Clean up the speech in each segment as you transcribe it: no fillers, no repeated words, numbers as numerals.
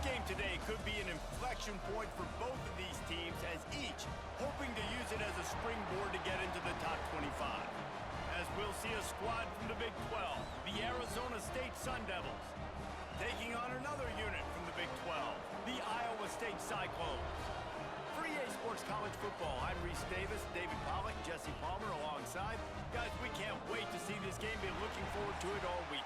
game today could be an inflection point for both of these teams, as each hoping to use it as a springboard to get into the top 25. As we'll see a squad from the Big 12, the Arizona State Sun Devils, taking on another unit from the Big 12, the Iowa State Cyclones. For EA Sports College Football, I'm Reese Davis, David Pollack, Jesse Palmer alongside. Guys, we can't wait to see this game. Been looking forward to it all week.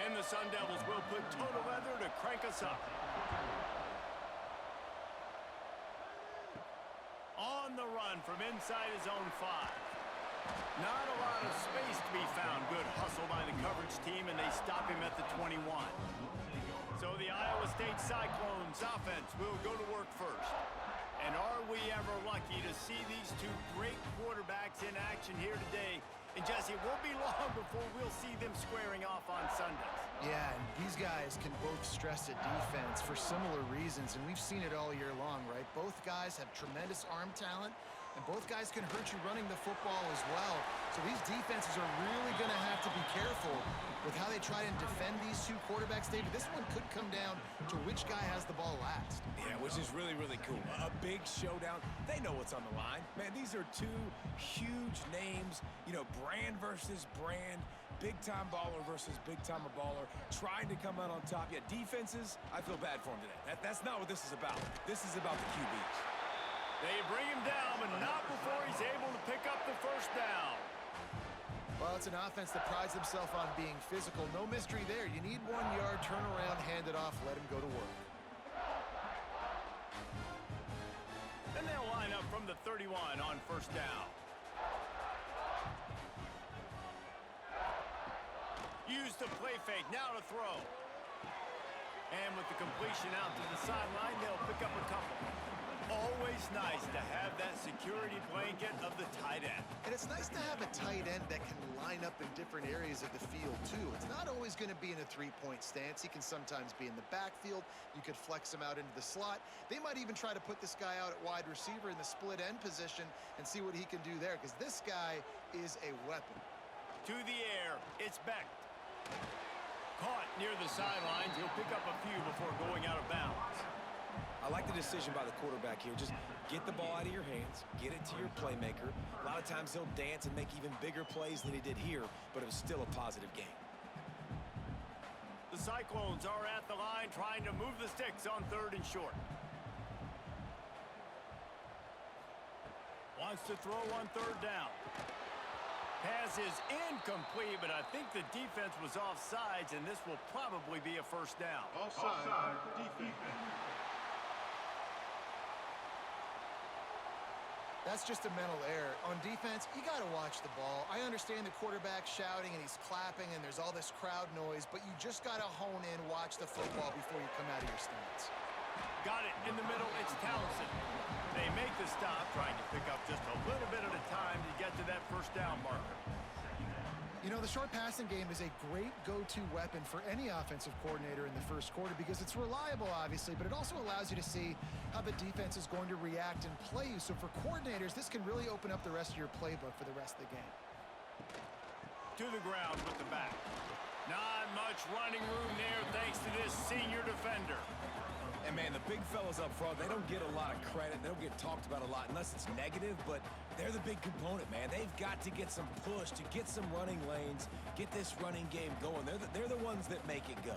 And the Sun Devils will put total leather to crank us up. On the run from inside his own 5. Not a lot of space to be found. Good hustle by the coverage team, and they stop him at the 21. So the Iowa State Cyclones offense will go to work first. And are we ever lucky to see these two great quarterbacks in action here today? And Jesse, it won't be long before we'll see them squaring off on Sundays. Yeah, and these guys can both stress at defense for similar reasons, and we've seen it all year long, right? Both guys have tremendous arm talent, and both guys can hurt you running the football as well. So these defenses are really going to have to be careful with how they try and defend these two quarterbacks. David, this one could come down to which guy has the ball last. Yeah, which is really, really cool. A big showdown. They know what's on the line. Man, these are two huge names, you know, brand versus brand, big-time baller versus big-timer baller, trying to come out on top. Yeah, defenses, I feel bad for them today. That's not what this is about. This is about the QBs. They bring him down, but not before he's able to pick up the first down. Well, it's an offense that prides themselves on being physical. No mystery there. You need 1 yard, turn around, hand it off, let him go to work. And they'll line up from the 31 on first down. Use the play fake, now to throw. And with the completion out to the sideline, they'll pick up a couple. Always nice to have that security blanket of the tight end. And it's nice to have a tight end that can line up in different areas of the field, too. It's not always going to be in a three-point stance. He can sometimes be in the backfield. You could flex him out into the slot. They might even try to put this guy out at wide receiver in the split end position and see what he can do there, because this guy is a weapon. To the air, it's Becht. Caught near the sidelines. He'll pick up a few before going out of bounds. I like the decision by the quarterback here. Just get the ball out of your hands, get it to your playmaker. A lot of times he'll dance and make even bigger plays than he did here, but it was still a positive game. The Cyclones are at the line trying to move the sticks on 3rd and short. Wants to throw on 3rd down. Pass is incomplete, but I think the defense was offsides, and this will probably be a first down. Offside defense. That's just a mental error. On defense, you got to watch the ball. I understand the quarterback shouting and he's clapping and there's all this crowd noise, but you just got to hone in, watch the football before you come out of your stance. Got it in the middle. It's Townsend. They make the stop, trying to pick up just a little bit at a time to get to that first down marker. You know, the short passing game is a great go-to weapon for any offensive coordinator in the first quarter because it's reliable, obviously, but it also allows you to see how the defense is going to react and play you. So for coordinators, this can really open up the rest of your playbook for the rest of the game. To the ground with the back. Not much running room there thanks to this senior defender. And, man, the big fellas up front, they don't get a lot of credit. They don't get talked about a lot unless it's negative, but they're the big component, man. They've got to get some push, to get some running lanes, get this running game going. They're the ones that make it go.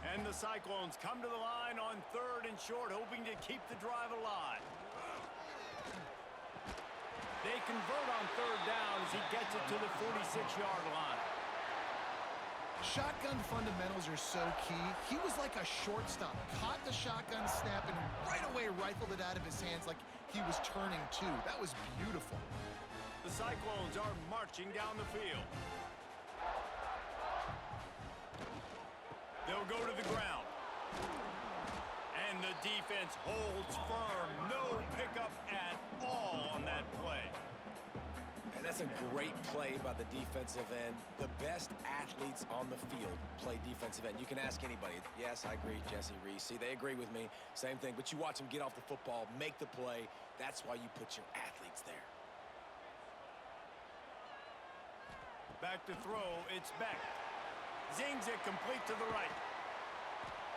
And the Cyclones come to the line on 3rd and short, hoping to keep the drive alive. They convert on 3rd down as he gets it to the 46-yard line. Shotgun fundamentals are so key. He was like a shortstop, caught the shotgun snap and right away rifled it out of his hands like he was turning too. That was beautiful. The Cyclones are marching down the field. They'll go to the ground. And the defense holds firm. No pickup at all on that play. And that's a great play by the defensive end. The best athletes on the field play defensive end. You can ask anybody. Yes, I agree, Jesse, Reese. See, they agree with me. Same thing. But you watch them get off the football, make the play. That's why you put your athletes there. Back to throw, it's Beck. Zings it complete to the right.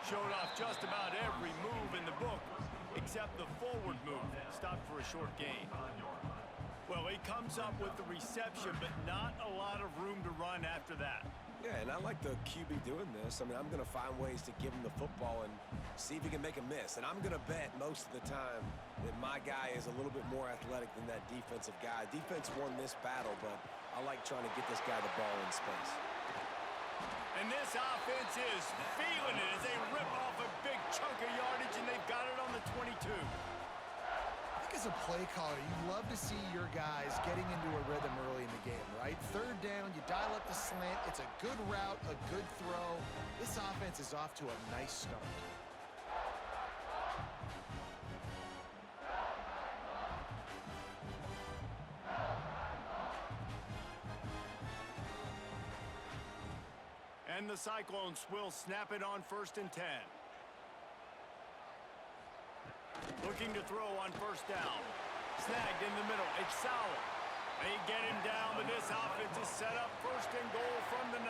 Showed off just about every move in the book, except the forward move. Stopped for a short gain. Well, he comes up with the reception, but not a lot of room to run after that. Yeah, and I like the QB doing this. I mean, I'm going to find ways to give him the football and see if he can make a miss. And I'm going to bet most of the time that my guy is a little bit more athletic than that defensive guy. Defense won this battle, but I like trying to get this guy the ball in space. And this offense is feeling it as they rip off a big chunk of yardage, and they've got it on the 22. I think as a play caller, you love to see your guys getting into a rhythm early in the game, right? Third down, you dial up the slant. It's a good route, a good throw. This offense is off to a nice start. And the Cyclones will snap it on 1st and 10. Looking to throw on 1st down. Snagged in the middle. It's Sauer. They get him down, but this offense is set up 1st and goal from the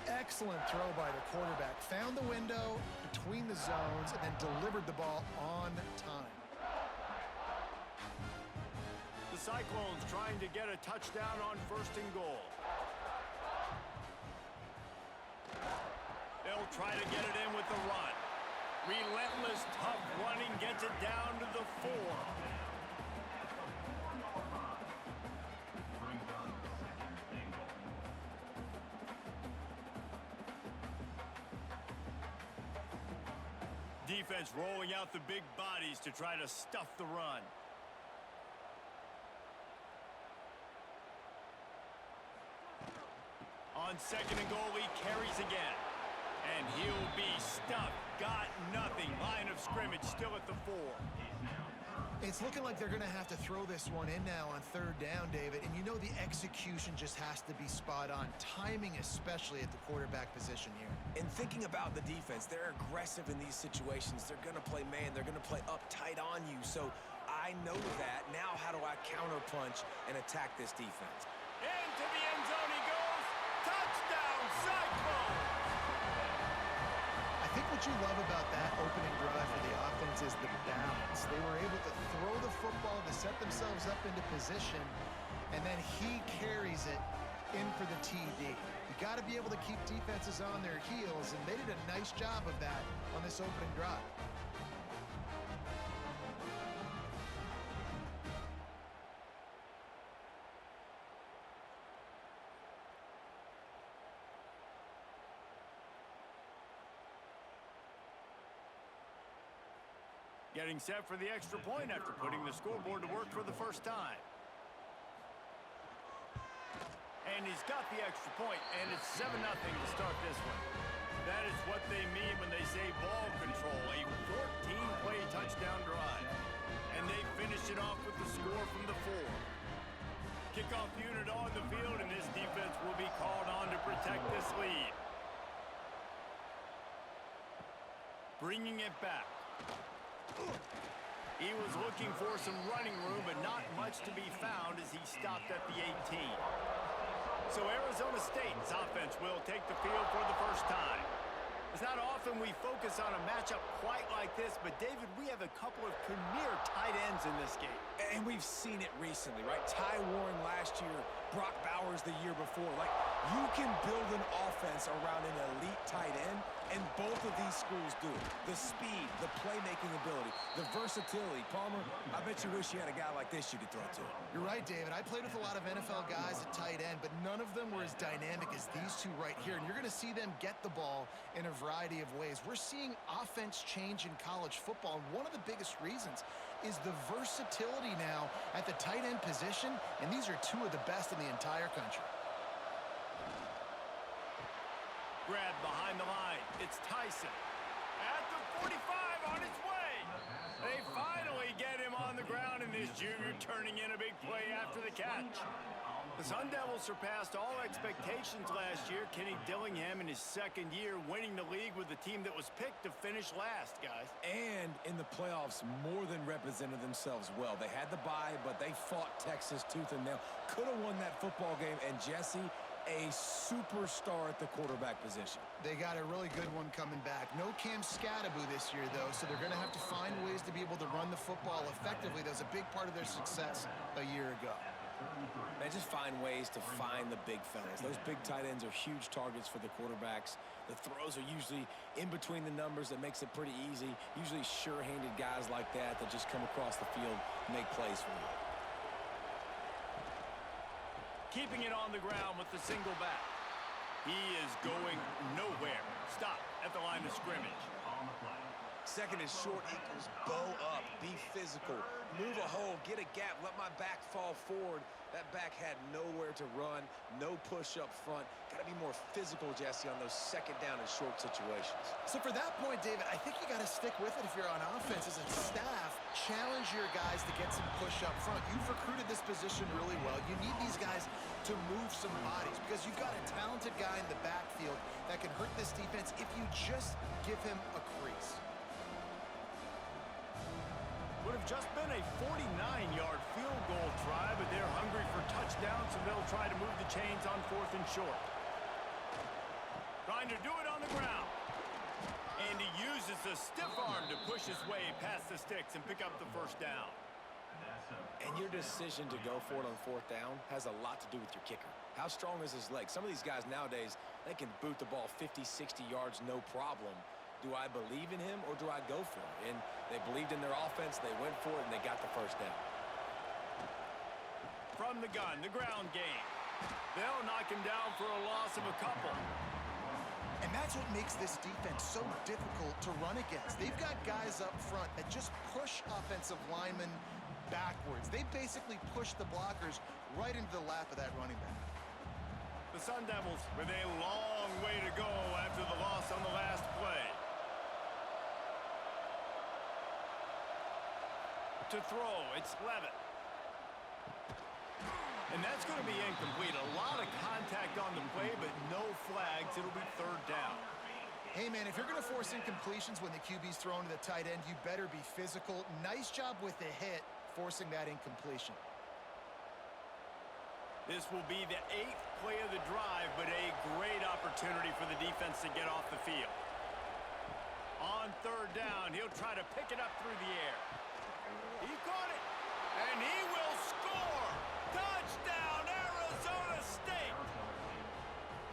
9. Excellent throw by the quarterback. Found the window between the zones and then delivered the ball on time. The Cyclones trying to get a touchdown on 1st and goal. They'll try to get it in with the run. Relentless, tough running gets it down to the 4. Defense rolling out the big bodies to try to stuff the run. On 2nd and goal, he carries again. And he'll be stuffed. Got nothing. Line of scrimmage still at the 4. It's looking like they're going to have to throw this one in now on 3rd down, David. And you know the execution just has to be spot on. Timing especially at the quarterback position here. And thinking about the defense, they're aggressive in these situations. They're going to play man. They're going to play up tight on you. So I know that. Now how do I counterpunch and attack this defense? Into the end zone he goes. Touchdown, Cyclones! I think what you love about that opening drive for the offense is the balance. They were able to throw the football to set themselves up into position, and then he carries it in for the TD. You got to be able to keep defenses on their heels, and they did a nice job of that on this opening drive. Getting set for the extra point after putting the scoreboard to work for the first time. And he's got the extra point, and it's 7-0 to start this one. That is what they mean when they say ball control, a 14-play touchdown drive. And they finish it off with the score from the 4. Kickoff unit on the field, and this defense will be called on to protect this lead. Bringing it back. He was looking for some running room, but not much to be found as he stopped at the 18. So Arizona State's offense will take the field for the first time. It's not often we focus on a matchup quite like this, but David, we have a couple of premier tight ends in this game. And we've seen it recently, right? Ty Warren last year, Brock Bowers the year before. Like, you can build an offense around an elite tight end, and both of these schools do it. The speed, the playmaking ability, the versatility. Palmer, I bet you wish you had a guy like this you could throw to. You're right, David. I played with a lot of NFL guys at tight end, but none of them were as dynamic as these two right here. And you're going to see them get the ball in a variety of ways. We're seeing offense change in college football, and one of the biggest reasons is the versatility now at the tight end position, and these are two of the best in the entire country. Grabbed behind the line. It's Tyson. At the 45 on his way. They finally get him on the ground, and this junior turning in a big play after the catch. The Sun Devils surpassed all expectations last year. Kenny Dillingham in his second year winning the league with the team that was picked to finish last, guys. And in the playoffs, more than represented themselves well. They had the bye, but they fought Texas tooth and nail. Could have won that football game. And Jesse, a superstar at the quarterback position. They got a really good one coming back. No Cam Scattaboo this year, though, so they're going to have to find ways to be able to run the football effectively. That was a big part of their success a year ago. Man, just find ways to find the big fellas. Those big tight ends are huge targets for the quarterbacks. The throws are usually in between the numbers. That makes it pretty easy. Usually sure-handed guys like that just come across the field, make plays for you. Keeping it on the ground with the single back. He is going nowhere. Stop at the line of scrimmage. Second and short equals bow up, be physical, move a hole, get a gap, let my back fall forward. That back had nowhere to run, no push up front. Got to be more physical, Jesse, on those second down and short situations. So for that point, David, I think you got to stick with it if you're on offense as a staff. Challenge your guys to get some push up front. You've recruited this position really well. You need these guys to move some bodies because you've got a talented guy in the backfield that can hurt this defense if you just give him a crease. Would have just been a 49-yard field goal try, but they're hungry for touchdowns, so they'll try to move the chains on 4th and short. Trying to do it on the ground. And he uses the stiff arm to push his way past the sticks and pick up the first down. And your decision to go for it on 4th down has a lot to do with your kicker. How strong is his leg? Some of these guys nowadays, they can boot the ball 50, 60 yards, no problem. Do I believe in him or do I go for it? And they believed in their offense, they went for it, and they got the first down. From the gun, the ground game. They'll knock him down for a loss of a couple. And that's what makes this defense so difficult to run against. They've got guys up front that just push offensive linemen backwards. They basically push the blockers right into the lap of that running back. The Sun Devils with a long way to go after the loss on the last play. To throw, it's Levitt. And that's going to be incomplete. A lot of contact on the play, but no flags. It'll be 3rd down. Hey, man, if you're going to force incompletions when the QB's thrown to the tight end, you better be physical. Nice job with the hit, forcing that incompletion. This will be the 8th play of the drive, but a great opportunity for the defense to get off the field. On 3rd down, he'll try to pick it up through the air. He caught it, and he will score! Touchdown, Arizona State!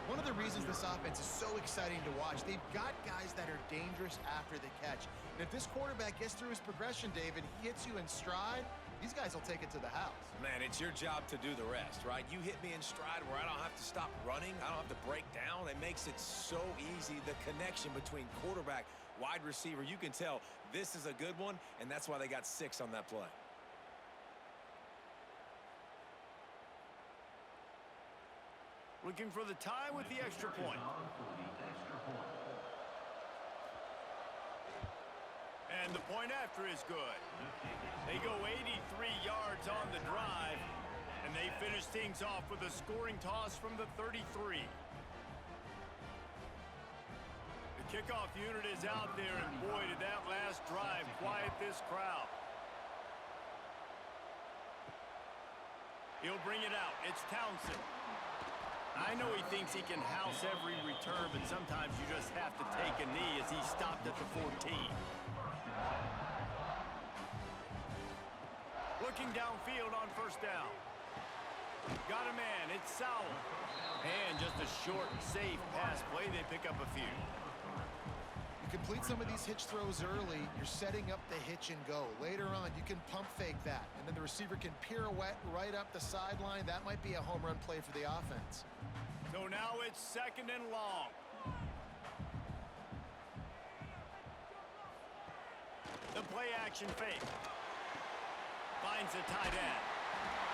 One of the reasons this offense is so exciting to watch, they've got guys that are dangerous after the catch. And if this quarterback gets through his progression, David, he hits you in stride, these guys will take it to the house. Man, it's your job to do the rest, right? You hit me in stride where I don't have to stop running. I don't have to break down. It makes it so easy. The connection between quarterback, wide receiver, you can tell this is a good one, and that's why they got 6 on that play. Looking for the tie with the extra point. And the point after is good. They go 83 yards on the drive, and they finish things off with a scoring toss from the 33. The kickoff unit is out there, and boy, did that last drive quiet this crowd. He'll bring it out. It's Townsend. I know he thinks he can house every return, but sometimes you just have to take a knee as he stopped at the 14. Looking downfield on 1st down. Got a man. It's Sowell. And just a short, safe pass play. They pick up a few. You complete some of these hitch throws early, you're setting up the hitch and go. Later on, you can pump fake that, and then the receiver can pirouette right up the sideline. That might be a home run play for the offense. So now it's 2nd and long. The play action fake. Finds the tight end.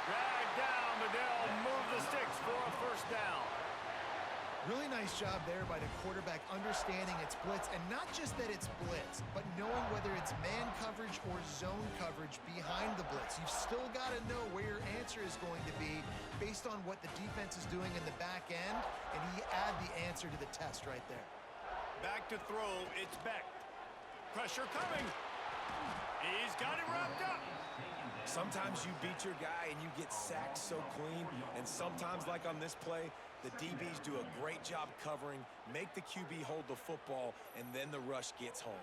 Dragged down, but they'll move the sticks for a 1st down. Really nice job there by the quarterback understanding it's blitz, and not just that it's blitz, but knowing whether it's man coverage or zone coverage behind the blitz. You've still got to know where your answer is going to be based on what the defense is doing in the back end, and he add the answer to the test right there. Back to throw, it's Beck. Pressure coming. He's got it wrapped up. Sometimes you beat your guy and you get sacked so clean, and sometimes, like on this play, the DBs do a great job covering, make the QB hold the football, and then the rush gets home.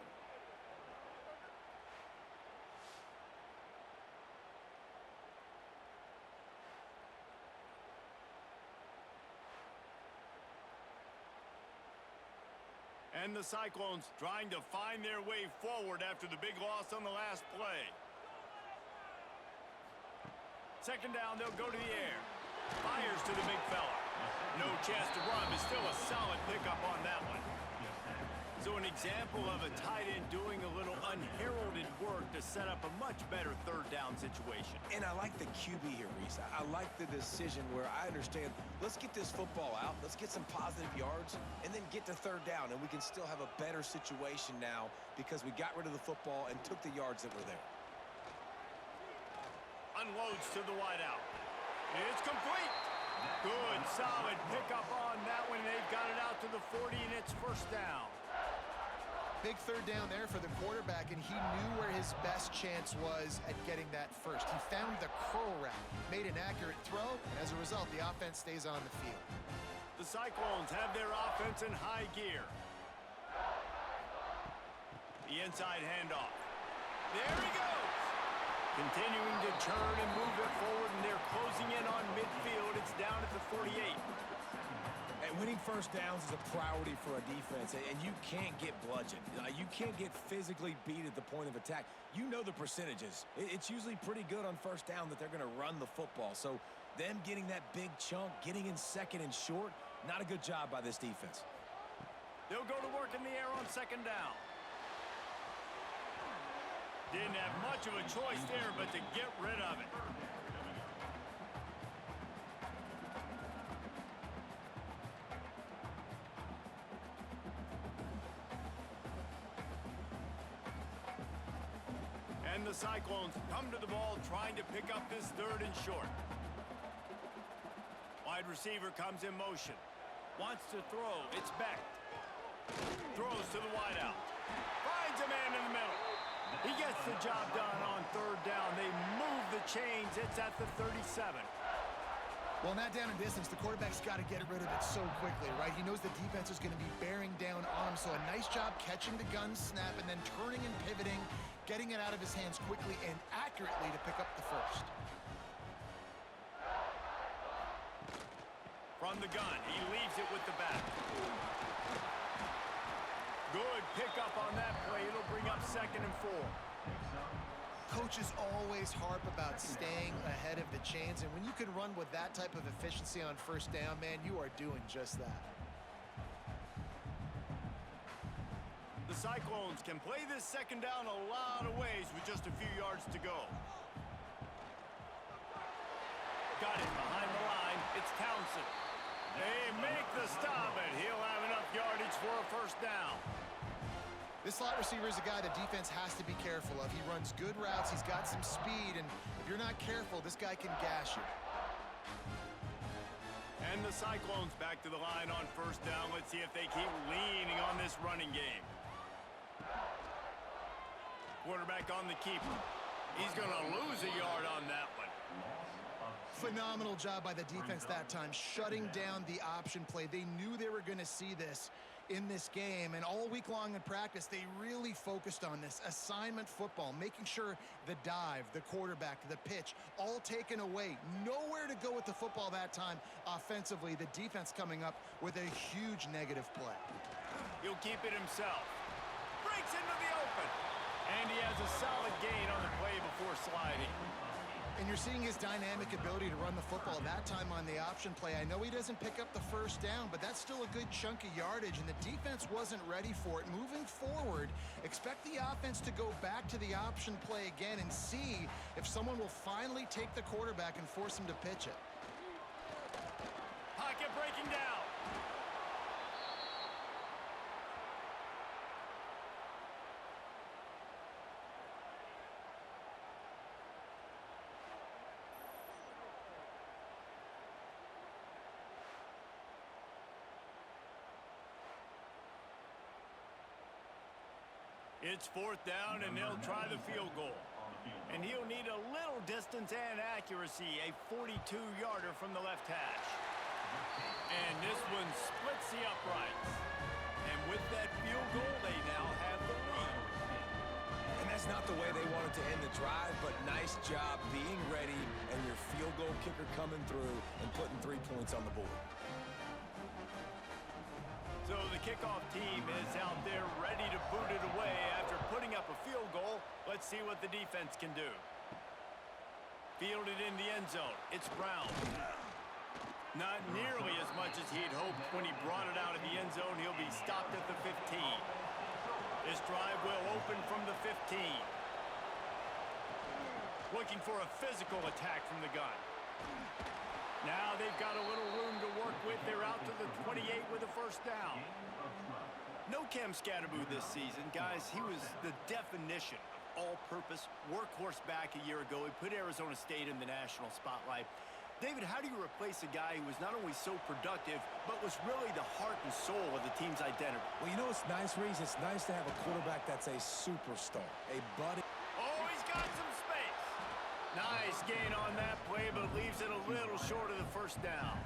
And the Cyclones trying to find their way forward after the big loss on the last play. Second down, they'll go to the air. Fires to the big fella. No chance to run, but still a solid pickup on that one. So an example of a tight end doing a little unheralded work to set up a much better third down situation. And I like the QB here, Reese. I like the decision where I understand, let's get this football out, let's get some positive yards, and then get to third down, and we can still have a better situation now because we got rid of the football and took the yards that were there. Unloads to the wideout. It's complete. Good, solid pickup on that one. They've got it out to the 40, and it's first down. Big third down there for the quarterback, and he knew where his best chance was at getting that first. He found the curl route, made an accurate throw, and as a result, the offense stays on the field. The Cyclones have their offense in high gear. The inside handoff. There he goes. Continuing to turn and move it forward, and they're closing in on midfield. It's down at the 48. And winning first downs is a priority for a defense, and you can't get bludgeoned. You can't get physically beat at the point of attack. You know the percentages. It's usually pretty good on first down that they're going to run the football. So them getting that big chunk, getting in second and short, not a good job by this defense. They'll go to work in the air on second down. Didn't have much of a choice there, but to get rid of it. And the Cyclones come to the ball trying to pick up this third and short. Wide receiver comes in motion. Wants to throw. It's Beck. Throws to the wideout. Finds a man in the middle. He gets the job done on third down. They move the chains. It's at the 37. Well, not down in distance. The quarterback's got to get rid of it so quickly, right? He knows the defense is going to be bearing down on him, so a nice job catching the gun snap and then turning and pivoting, getting it out of his hands quickly and accurately to pick up the first. From the gun, he leaves it with the back. Good pickup on that play. It'll bring up second and 4. Coaches always harp about staying ahead of the chains, and when you can run with that type of efficiency on first down, man, you are doing just that. The Cyclones can play this second down a lot of ways with just a few yards to go. Got it behind the line. It's Townsend. They make the stop, and he'll have enough yardage for a first down. This slot receiver is a guy the defense has to be careful of. He runs good routes. He's got some speed, and if you're not careful, this guy can gash you. And the Cyclones back to the line on first down. Let's see if they keep leaning on this running game. Quarterback on the keeper. He's going to lose a yard on that one. Phenomenal job by the defense that time, shutting down the option play. They knew they were going to see this in this game, and all week long in practice, they really focused on this assignment football, making sure the dive, the quarterback, the pitch, all taken away. Nowhere to go with the football that time offensively. The defense coming up with a huge negative play. He'll keep it himself. Breaks into the open. And he has a solid gain on the play before sliding. And you're seeing his dynamic ability to run the football that time on the option play. I know he doesn't pick up the first down, but that's still a good chunk of yardage, and the defense wasn't ready for it. Moving forward, expect the offense to go back to the option play again and see if someone will finally take the quarterback and force him to pitch it. Pocket breaking down. It's 4th down, and they'll try the field goal. And he'll need a little distance and accuracy, a 42-yarder from the left hash. And this one splits the uprights. And with that field goal, they now have the lead. And that's not the way they wanted to end the drive, but nice job being ready and your field goal kicker coming through and putting 3 points on the board. So the kickoff team is out there ready to boot it away after putting up a field goal. Let's see what the defense can do. Fielded in the end zone. It's Brown. Not nearly as much as he'd hoped when he brought it out of the end zone. He'll be stopped at the 15. This drive will open from the 15. Looking for a physical attack from the gun. Now they've got a little room to work with. They're out to the 28 with a first down. No Cam Scatterboo this season. Guys, he was the definition of all-purpose workhorse back a year ago. He put Arizona State in the national spotlight. David, how do you replace a guy who was not only so productive, but was really the heart and soul of the team's identity? Well, you know what's nice, Reese? It's nice to have a quarterback that's a superstar, a buddy. Oh, he's got some space. Nice gain on that play, but leaves it a little short of the first down.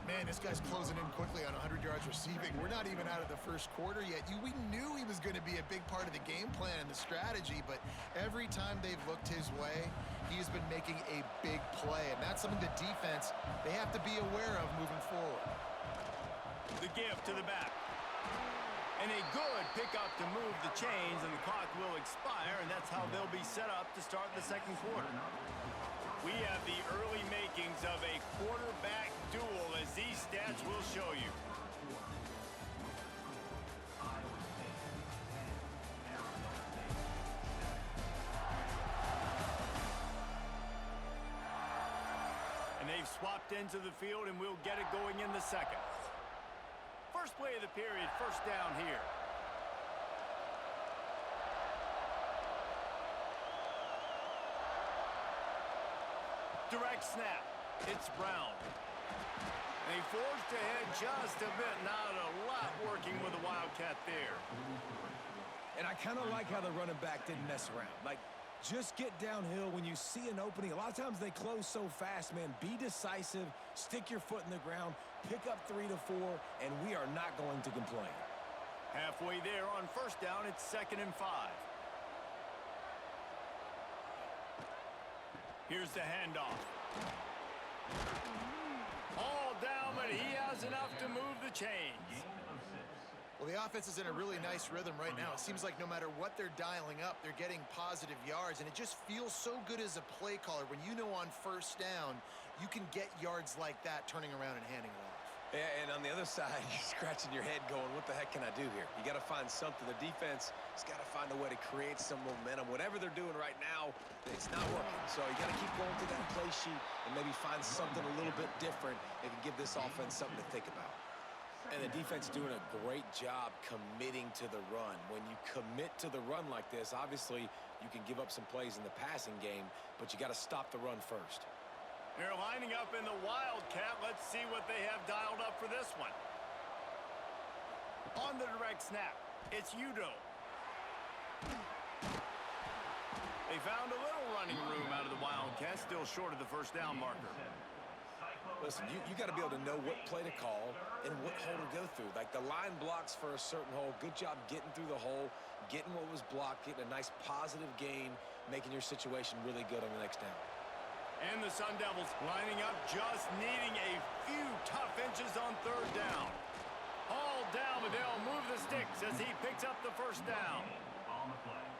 Man, this guy's closing in quickly on 100 yards receiving. We're not even out of the first quarter yet. We knew he was going to be a big part of the game plan and the strategy, but every time they've looked his way, he has been making a big play, and that's something the defense, they have to be aware of moving forward. The give to the back. And a good pickup to move the chains, and the clock will expire, and that's how they'll be set up to start the second quarter. We have the early makings of a quarterback duel, as these stats will show you. And they've swapped into the field, and we'll get it going in the second. First play of the period, first down here. Direct snap. It's Brown. They forced ahead just a bit. Not a lot working with the Wildcat there. And I kind of like how the running back didn't mess around. Like, just get downhill when you see an opening. A lot of times they close so fast, man. Be decisive, stick your foot in the ground, pick up 3 to 4, and we are not going to complain. Halfway there on first down, it's 2nd and 5. Here's the handoff. All down, but he has enough to move the chains. Well, the offense is in a really nice rhythm right now. It seems like no matter what they're dialing up, they're getting positive yards, and it just feels so good as a play caller when you know on first down you can get yards like that turning around and handing it off. Yeah, and on the other side, you're scratching your head going, what the heck can I do here? You got to find something. The defense has got to find a way to create some momentum. Whatever they're doing right now, it's not working. So you got to keep going to that play sheet and maybe find something a little bit different that can give this offense something to think about. And the defense doing a great job committing to the run. When you commit to the run like this, obviously you can give up some plays in the passing game, but you got to stop the run first. They're lining up in the Wildcat. Let's see what they have dialed up for this one. On the direct snap, it's Udo. They found a little running room out of the Wildcat, still short of the first down marker. Listen, you got to be able to know what play to call and what hole to go through. Like the line blocks for a certain hole. Good job getting through the hole, getting what was blocked, getting a nice positive gain, making your situation really good on the next down. And the Sun Devils lining up, just needing a few tough inches on third down. All down, but they'll move the sticks as he picks up the first down.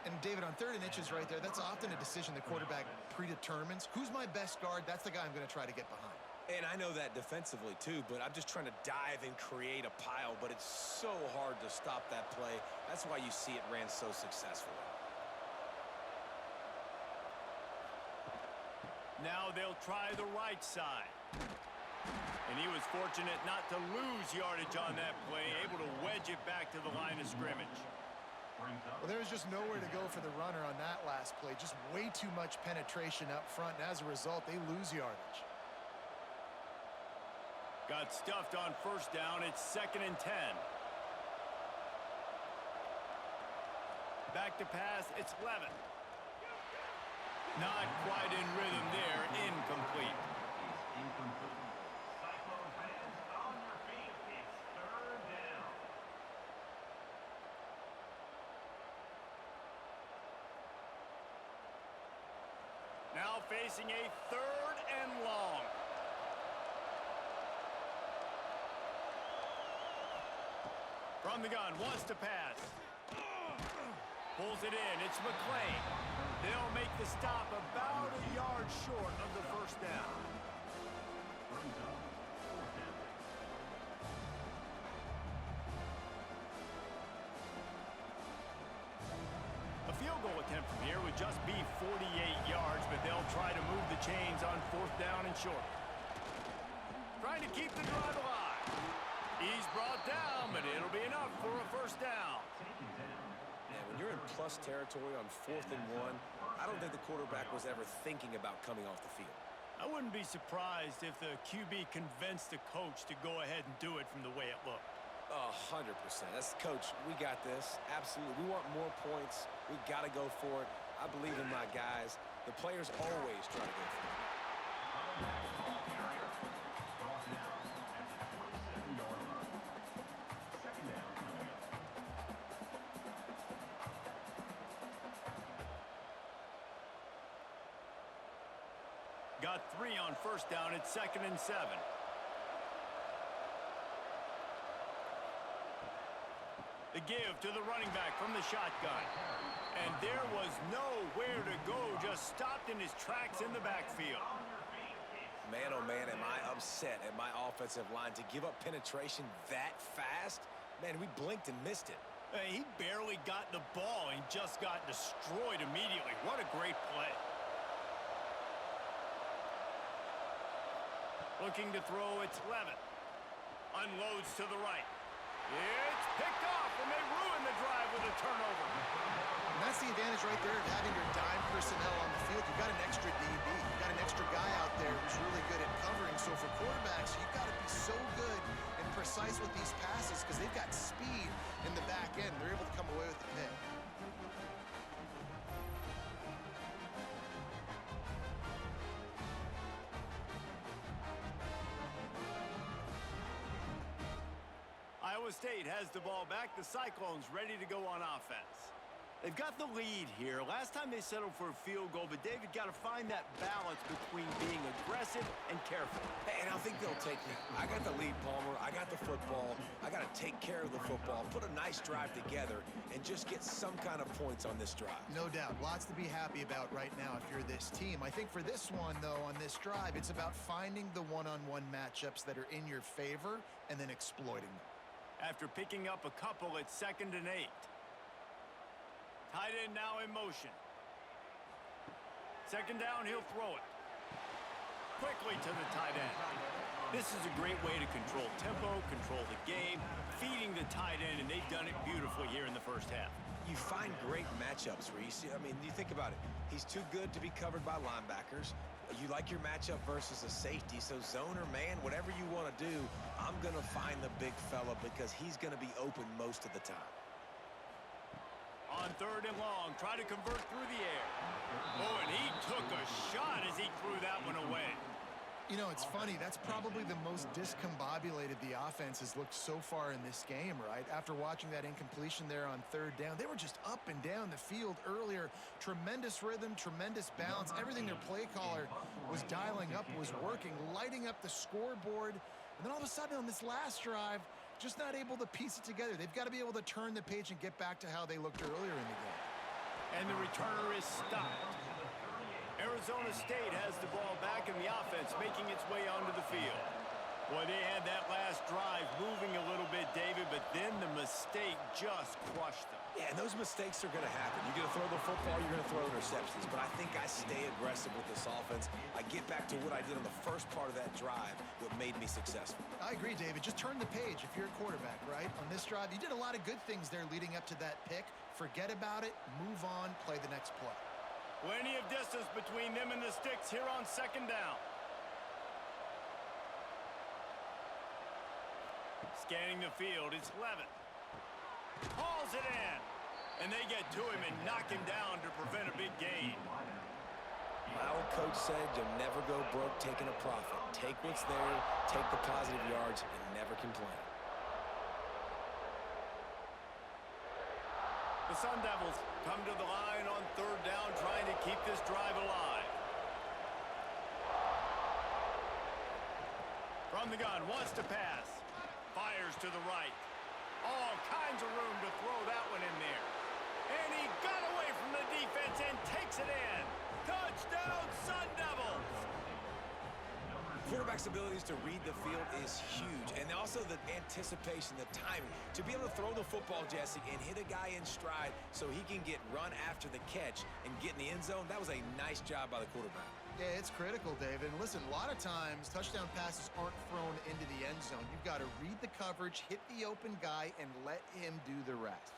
And David, on 3rd and inches right there, that's often a decision the quarterback predetermines. Who's my best guard? That's the guy I'm going to try to get behind. And I know that defensively too, but I'm just trying to dive and create a pile, but it's so hard to stop that play. That's why you see it ran so successfully. Now they'll try the right side. And he was fortunate not to lose yardage on that play, able to wedge it back to the line of scrimmage. Well, there was just nowhere to go for the runner on that last play. Just way too much penetration up front, and as a result, they lose yardage. Got stuffed on first down. It's 2nd and 10. Back to pass, it's Levin. Not quite in rhythm there, incomplete. Cyclone fans, on your feet. It's third down. Now facing a 3rd and long. From the gun, wants to pass. Pulls it in, it's McClain. They'll make the stop about a yard short of the first down. A field goal attempt from here would just be 48 yards, but they'll try to move the chains on 4th down and short. Trying to keep the drive alive. He's brought down, but it'll be enough for a first down. Yeah, when you're in plus territory on 4th and 1, I don't think the quarterback was ever thinking about coming off the field. I wouldn't be surprised if the QB convinced the coach to go ahead and do it from the way it looked. 100%. That's coach. We got this. Absolutely. We want more points. We got to go for it. I believe in my guys. The players always try to go for it. Got 3 on first down. It's 2nd and 7. The give to the running back from the shotgun. And there was nowhere to go. Just stopped in his tracks in the backfield. Man, oh man, am I upset at my offensive line to give up penetration that fast? Man, we blinked and missed it. He barely got the ball and just got destroyed immediately. What a great play. Looking to throw, it's Levin. Unloads to the right. It's picked off, and they ruin the drive with a turnover. And that's the advantage right there of having your dime personnel on the field. You've got an extra DB. You've got an extra guy out there who's really good at covering. So for quarterbacks, you've got to be so good and precise with these passes because they've got speed in the back end. They're able to come away with the pick. Iowa State has the ball back. The Cyclones ready to go on offense. They've got the lead here. Last time they settled for a field goal, but David got to find that balance between being aggressive and careful. Hey, and I think they'll take it. I got the lead, Palmer. I got the football. I got to take care of the football, put a nice drive together, and just get some kind of points on this drive. No doubt. Lots to be happy about right now if you're this team. I think for this one, though, on this drive, it's about finding the one-on-one matchups that are in your favor and then exploiting them. After picking up a couple, it's 2nd and 8. Tight end now in motion. 2nd down, he'll throw it. Quickly to the tight end. This is a great way to control tempo, control the game, feeding the tight end, and they've done it beautifully here in the first half. You find great matchups, Reese. I mean, you think about it. He's too good to be covered by linebackers. You like your matchup versus a safety, so zone or man, whatever you want to do, I'm going to find the big fella because he's going to be open most of the time. On 3rd and long, try to convert through the air. Oh, and he took a shot as he threw that one away. You know, it's funny. That's probably the most discombobulated the offense has looked so far in this game, right? After watching that incompletion there on 3rd down, they were just up and down the field earlier. Tremendous rhythm, tremendous balance. Everything their play caller was dialing up was working, lighting up the scoreboard. And then all of a sudden on this last drive, just not able to piece it together. They've got to be able to turn the page and get back to how they looked earlier in the game. And the returner is stopped. Arizona State has the ball back in the offense, making its way onto the field. Boy, they had that last drive moving a little bit, David, but then the mistake just crushed them. Yeah, and those mistakes are going to happen. You're going to throw the football, you're going to throw interceptions. But I think I stay aggressive with this offense. I get back to what I did on the first part of that drive, what made me successful. I agree, David. Just turn the page if you're a quarterback, right? On this drive, you did a lot of good things there leading up to that pick. Forget about it, move on, play the next play. Plenty of distance between them and the sticks here on 2nd down. Scanning the field, it's Levin. Hauls it in. And they get to him and knock him down to prevent a big gain. My old coach said you'll never go broke taking a profit. Take what's there, take the positive yards, and never complain. The Sun Devils come to the line on third down, trying to keep this drive alive. From the gun, wants to pass. Fires to the right. All kinds of room to throw that one in there. And he got away from the defense and takes it in. Touchdown, Sun Devils! Quarterback's abilities to read the field is huge, and also the anticipation, the timing. To be able to throw the football, Jesse, and hit a guy in stride so he can get run after the catch and get in the end zone, that was a nice job by the quarterback. Yeah, it's critical, David. And listen, a lot of times, touchdown passes aren't thrown into the end zone. You've got to read the coverage, hit the open guy, and let him do the rest.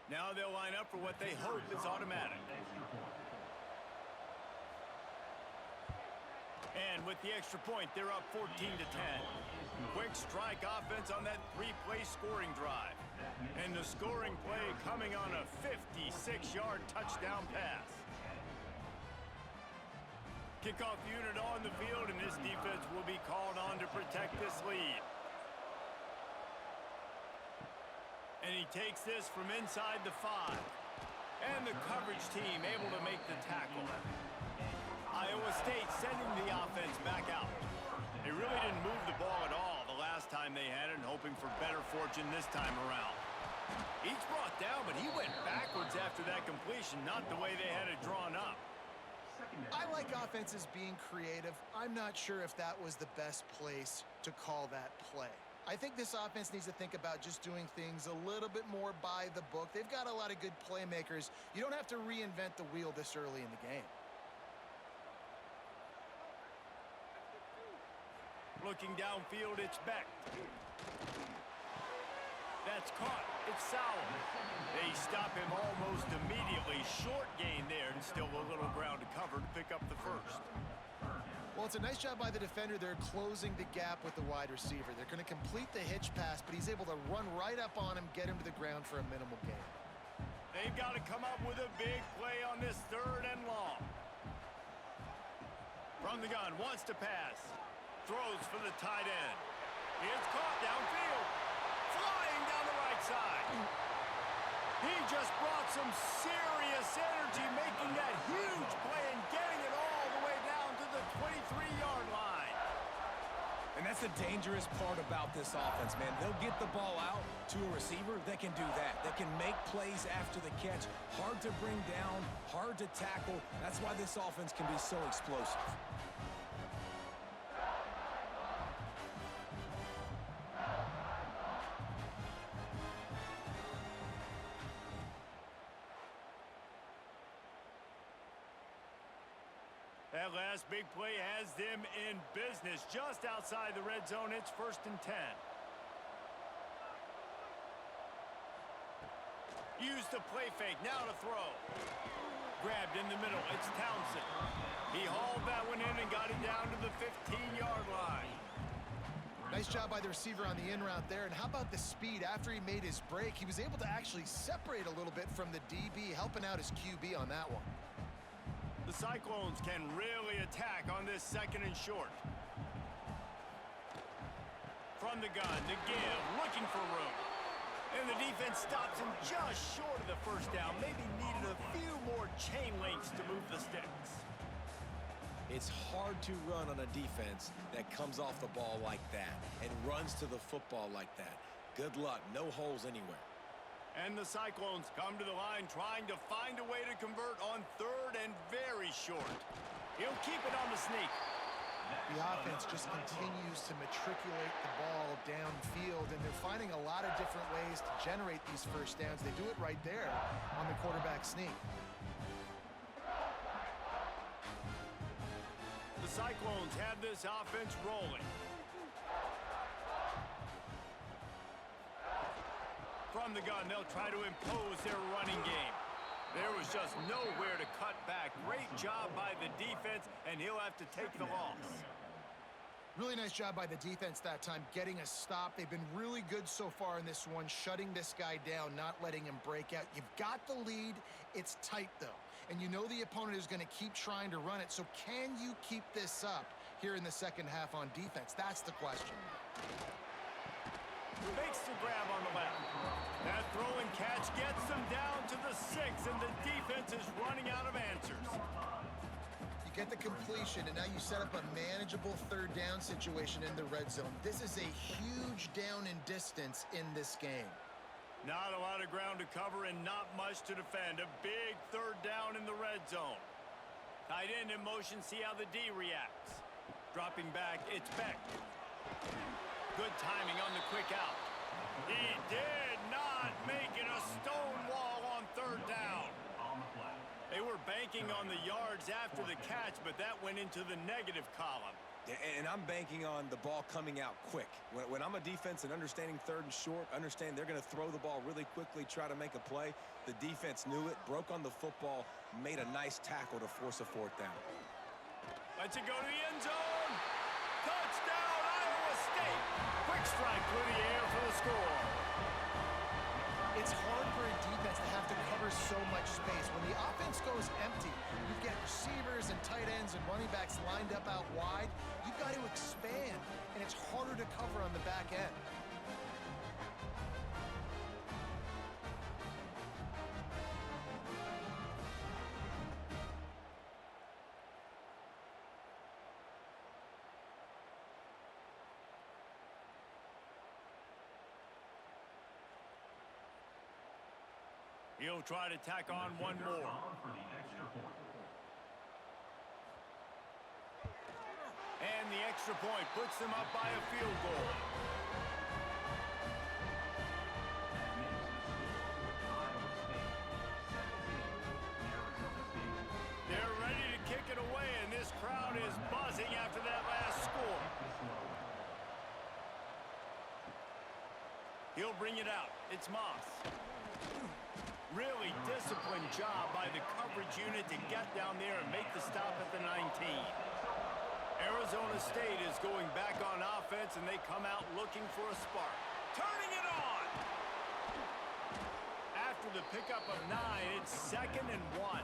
Now they'll line up for what they hope is automatic. And with the extra point, they're up 14 to 10. Quick strike offense on that three-play scoring drive. And the scoring play coming on a 56-yard touchdown pass. Kickoff unit on the field, and this defense will be called on to protect this lead. And he takes this from inside the 5. And the coverage team able to make the tackle. Iowa State sending the offense back out. They really didn't move the ball at all the last time they had it, and hoping for better fortune this time around. Each brought down, but he went backwards after that completion, not the way they had it drawn up. I like offenses being creative. I'm not sure if that was the best place to call that play. I think this offense needs to think about just doing things a little bit more by the book. They've got a lot of good playmakers. You don't have to reinvent the wheel this early in the game. Looking downfield, it's Beck. That's caught. It's Sowell. They stop him almost immediately. Short gain there, and still a little ground to cover to pick up the first. Well, it's a nice job by the defender. They're closing the gap with the wide receiver. They're going to complete the hitch pass, but he's able to run right up on him, get him to the ground for a minimal gain. They've got to come up with a big play on this third and long. From the gun, wants to pass. Throws for the tight end. It's caught downfield. Flying down the right side. He just brought some serious energy, making that huge play and getting it all the way down to the 23-yard line. And that's the dangerous part about this offense, man. They'll get the ball out to a receiver that can do that. That can make plays after the catch. Hard to bring down, hard to tackle. That's why this offense can be so explosive. That last big play has them in business just outside the red zone. It's 1st and 10. Use the play fake. Now to throw. Grabbed in the middle. It's Townsend. He hauled that one in and got it down to the 15-yard line. Nice job by the receiver on the in route there. And how about the speed? After he made his break, he was able to actually separate a little bit from the DB, helping out his QB on that one. The Cyclones can really attack on this 2nd and short. From the gun, the give, looking for room. And the defense stops him just short of the first down. Maybe needed a few more chain links to move the sticks. It's hard to run on a defense that comes off the ball like that and runs to the football like that. Good luck. No holes anywhere. And the Cyclones come to the line trying to find a way to convert on 3rd and very short. He'll keep it on the sneak. The offense just continues to matriculate the ball downfield, and they're finding a lot of different ways to generate these first downs. They do it right there on the quarterback sneak. The Cyclones have this offense rolling. From the gun, they'll try to impose their running game. There was just nowhere to cut back. Great job by the defense, and he'll have to take the loss. Really nice job by the defense that time, getting a stop. They've been really good so far in this one, shutting this guy down, not letting him break out. You've got the lead. It's tight, though. And you know the opponent is going to keep trying to run it. So can you keep this up here in the second half on defense? That's the question. Makes the grab on the left. That throw and catch gets them down to the 6, and the defense is running out of answers. You get the completion, and now you set up a manageable third down situation in the red zone. This is a huge down in distance in this game. Not a lot of ground to cover and not much to defend. A big third down in the red zone. Tight end in motion, see how the D reacts. Dropping back, it's Beck. Good timing on the quick out. He did not make it a stone wall on third down. They were banking on the yards after the catch, but that went into the negative column. And I'm banking on the ball coming out quick. When I'm a defense and understanding third and short, understand they're going to throw the ball really quickly, try to make a play. The defense knew it, broke on the football, made a nice tackle to force a fourth down. Lets it go to the end zone. Touchdown, Iowa State. Quick strike through the air for the score. It's hard for a defense to have to cover so much space. When the offense goes empty, you get receivers and tight ends and running backs lined up out wide. You've got to expand, and it's harder to cover on the back end. He'll try to tack on one more. And the extra point puts them up by a field goal. They're ready to kick it away, and this crowd is buzzing after that last score. He'll bring it out. It's Moss. Really disciplined job by the coverage unit to get down there and make the stop at the 19. Arizona State is going back on offense, and they come out looking for a spark. Turning it on! After the pickup of 9, it's 2nd and 1.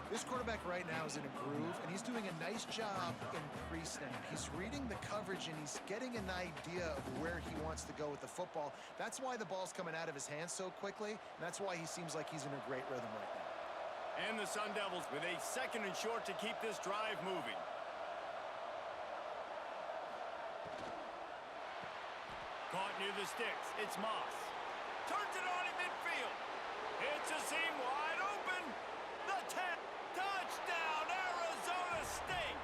This quarterback right now is in a groove, and he's doing a nice job in pre-snap. He's reading the coverage, and he's getting an idea of where he wants to go with the football. That's why the ball's coming out of his hands so quickly, and that's why he seems like he's in a great rhythm right now. And the Sun Devils with a 2nd and short to keep this drive moving. Caught near the sticks. It's Moss. Turns it on in midfield. It's a seam wide open. The 10. Touchdown, Arizona State.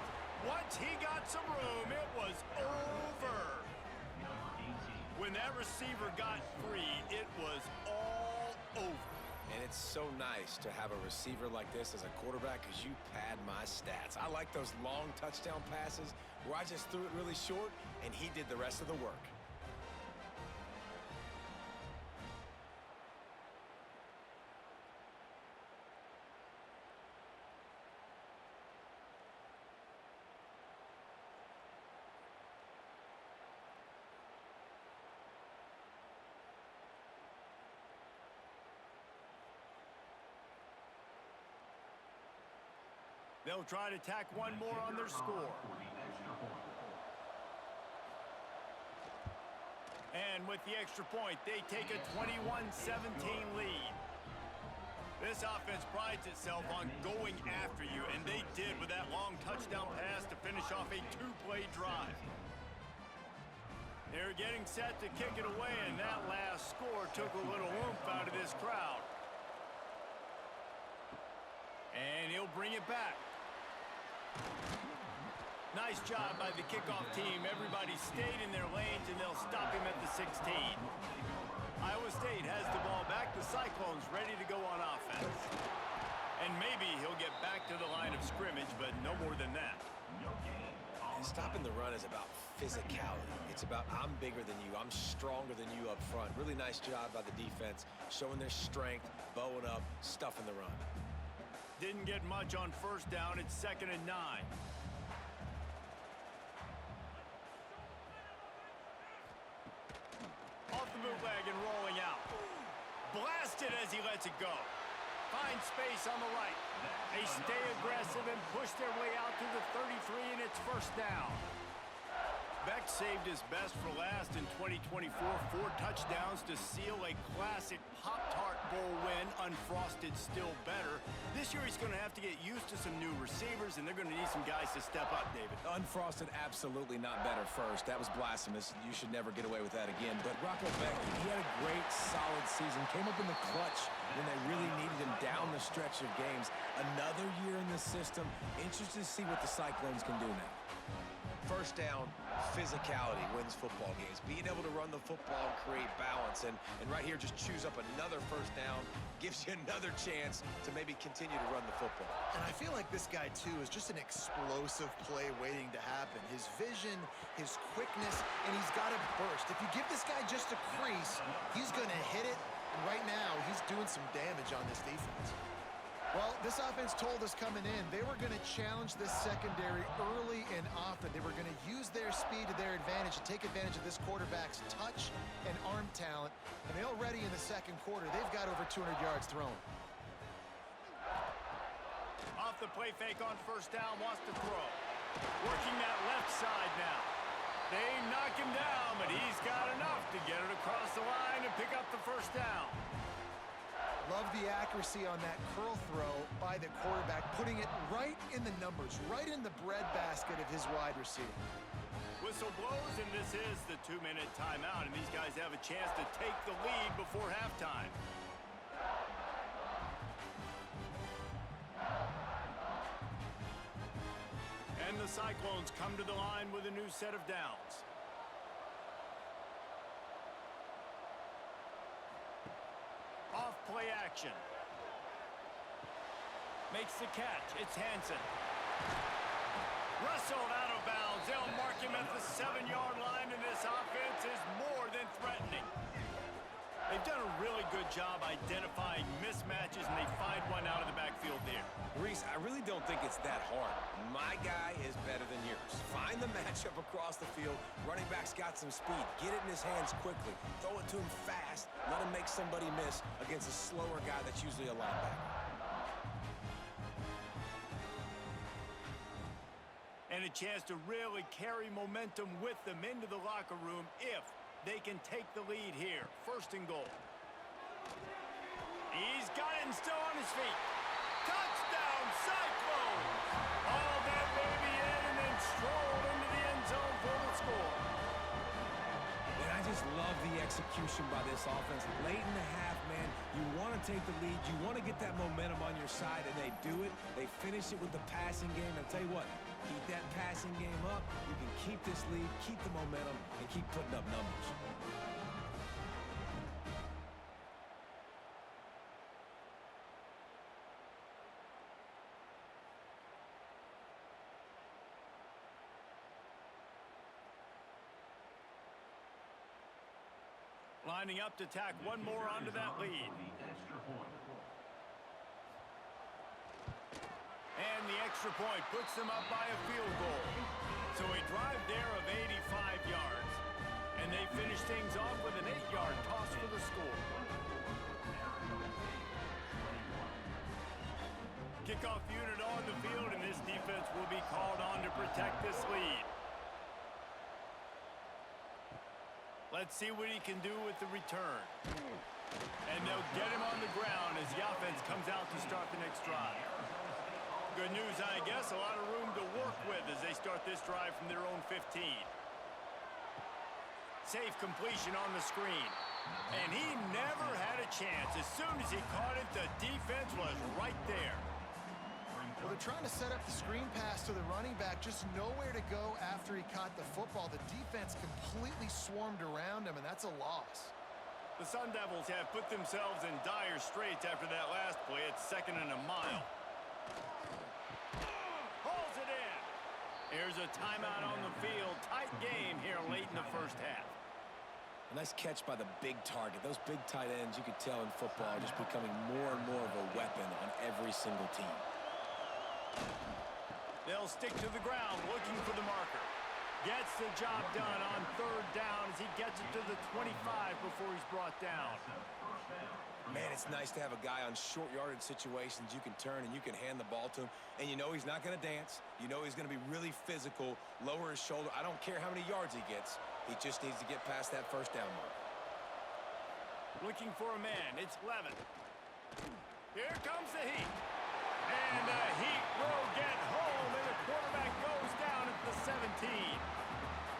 Once he got some room, it was over. When that receiver got free, it was all over. And it's so nice to have a receiver like this as a quarterback because you pad my stats. I like those long touchdown passes where I just threw it really short and he did the rest of the work. They'll try to tack one more on their score. And with the extra point, they take a 21-17 lead. This offense prides itself on going after you, and they did with that long touchdown pass to finish off a 2-play drive. They're getting set to kick it away, and that last score took a little oomph out of this crowd. And he'll bring it back. Nice job by the kickoff team. Everybody stayed in their lanes, and they'll stop him at the 16. Iowa State has the ball back. The Cyclones ready to go on offense. And maybe he'll get back to the line of scrimmage, but no more than that. And stopping the run is about physicality. It's about I'm bigger than you, I'm stronger than you up front. Really nice job by the defense, showing their strength, bowing up, stuffing the run. Didn't get much on first down. It's 2nd and 9. Off the bootleg and rolling out. Blasted as he lets it go. Find space on the right. They stay aggressive and push their way out to the 33, and it's 1st down. Beck saved his best for last in 2024. 4 touchdowns to seal a classic Pop-Tart Bowl win. Unfrosted still better. This year he's going to have to get used to some new receivers, and they're going to need some guys to step up, David. Unfrosted, absolutely not better first. That was blasphemous. You should never get away with that again. But Rocco Beck, he had a great, solid season. Came up in the clutch when they really needed him down the stretch of games. Another year in the system. Interested to see what the Cyclones can do now. First down, physicality wins football games. Being able to run the football and create balance. And right here, just choose up another first down. Gives you another chance to maybe continue to run the football. And I feel like this guy, too, is just an explosive play waiting to happen. His vision, his quickness, and he's got to burst. If you give this guy just a crease, he's going to hit it. And right now, he's doing some damage on this defense. Well, this offense told us coming in they were going to challenge this secondary early and often. They were going to use their speed to their advantage and take advantage of this quarterback's touch and arm talent. And they already in the 2nd quarter, they've got over 200 yards thrown. Off the play fake on 1st down, wants to throw. Working that left side now. They knock him down, but he's got enough to get it across the line and pick up the 1st down. Love the accuracy on that curl throw by the quarterback, putting it right in the numbers, right in the breadbasket of his wide receiver. Whistle blows, and this is the 2-minute timeout, and these guys have a chance to take the lead before halftime. And the Cyclones come to the line with a new set of downs. Off play action. Makes the catch. It's Hansen. Wrestled out of bounds. They'll mark him at the 7-yard line, and this offense is more than threatening. They've done a really good job identifying mismatches, and they find one out of the backfield there. Reese, I really don't think it's that hard. My guy is better than yours. Find the matchup across the field. Running back's got some speed. Get it in his hands quickly. Throw it to him fast. Let him make somebody miss against a slower guy that's usually a linebacker. And a chance to really carry momentum with them into the locker room if they can take the lead here. 1st and goal. He's got it and still on his feet. Touchdown, Cyclones! All that baby in and then strolled into the end zone for the score. And I just love the execution by this offense. Late in the half, man, you want to take the lead. You want to get that momentum on your side, and they do it. They finish it with the passing game. I'll tell you what, keep that passing game up. You can keep this lead, keep the momentum, and keep putting up numbers. Lining up to tack one more onto that lead. And the extra point puts them up by a field goal. So a drive there of 85 yards. And they finish things off with an 8-yard toss for the score. Kickoff unit on the field, and this defense will be called on to protect this lead. Let's see what he can do with the return. And they'll get him on the ground as the offense comes out to start the next drive. Good news, I guess, a lot of room to work with as they start this drive from their own 15. Safe completion on the screen. And he never had a chance. As soon as he caught it, the defense was right there. Well, they're trying to set up the screen pass to the running back, just nowhere to go after he caught the football. The defense completely swarmed around him, and that's a loss. The Sun Devils have put themselves in dire straits after that last play. It's 2nd and a mile. Hauls it in. Here's a timeout on the field. Tight game here late in the first half. A nice catch by the big target. Those big tight ends, you could tell in football, are just becoming more and more of a weapon on every single team. They'll stick to the ground looking for the marker. Gets the job done on third down as he gets it to the 25 before he's brought down. Man, it's nice to have a guy on short yardage situations. You can turn and you can hand the ball to him. And you know he's not going to dance. You know he's going to be really physical, lower his shoulder. I don't care how many yards he gets. He just needs to get past that first down mark. Looking for a man. It's Levin. Here comes the heat. And the heat will get home, and the quarterback goes down at the 17.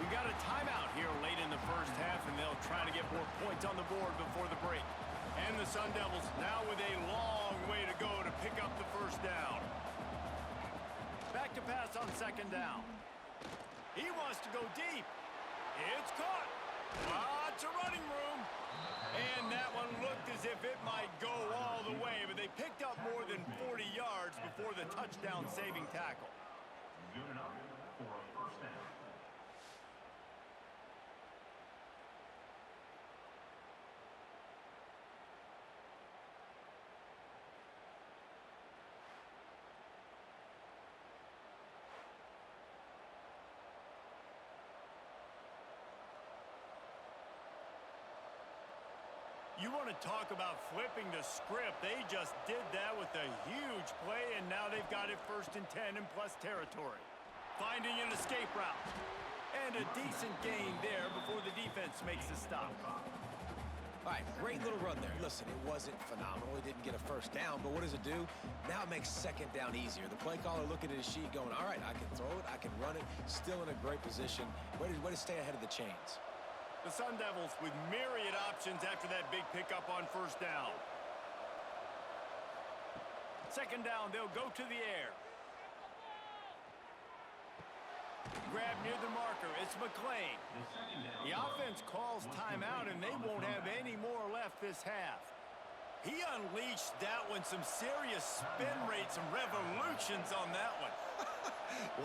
We got a timeout here late in the first half, and they'll try to get more points on the board before the break. And the Sun Devils now with a long way to go to pick up the first down. Back to pass on second down. He wants to go deep. It's caught. Lots of running room. And that one looked as if it might go all the way, but they picked up more than 40 yards before the touchdown-saving tackle. Good enough for a first down. You want to talk about flipping the script. They just did that with a huge play, and now they've got it 1st and 10 in plus territory. Finding an escape route. And a decent gain there before the defense makes the stop. All right, great little run there. Listen, it wasn't phenomenal. He didn't get a first down, but what does it do? Now it makes second down easier. The play caller looking at his sheet going, all right, I can throw it, I can run it, still in a great position. Way to stay ahead of the chains. The Sun Devils with myriad options after that big pickup on first down. Second down, they'll go to the air. Grab near the marker. It's McClain. The offense calls timeout, and they won't have any more left this half. He unleashed that one. Some serious spin rates, some revolutions on that one.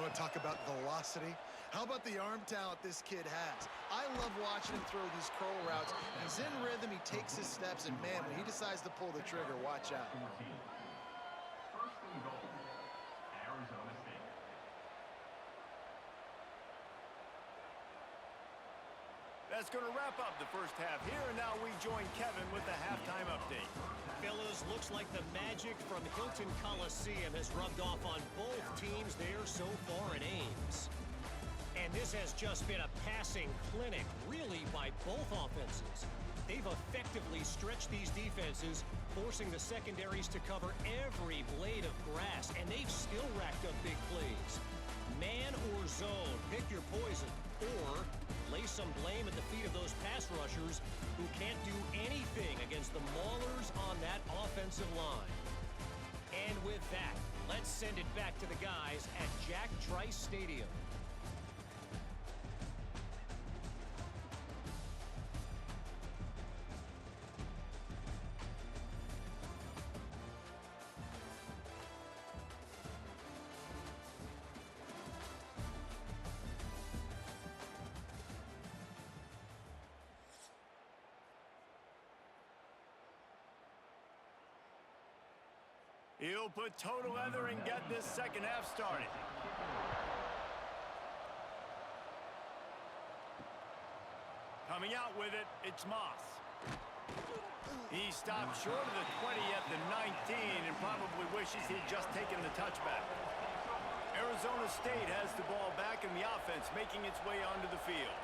Want to talk about velocity? How about the arm talent this kid has? I love watching him throw these curl routes. He's in rhythm, he takes his steps, and man, when he decides to pull the trigger, watch out. First and goal, Arizona State. That's going to wrap up the first half here, and now we join Kevin with the halftime update. Fellas, looks like the magic from Hilton Coliseum has rubbed off on both teams there so far in Ames. And this has just been a passing clinic, really, by both offenses. They've effectively stretched these defenses, forcing the secondaries to cover every blade of grass, and they've still racked up big plays. Man or zone, pick your poison, or lay some blame at the feet of those pass rushers who can't do anything against the maulers on that offensive line. And with that, let's send it back to the guys at Jack Trice Stadium. He'll put toe to leather and get this second half started. Coming out with it, it's Moss. He stopped short of the 20 at the 19 and probably wishes he'd just taken the touchback. Arizona State has the ball back and the offense making its way onto the field.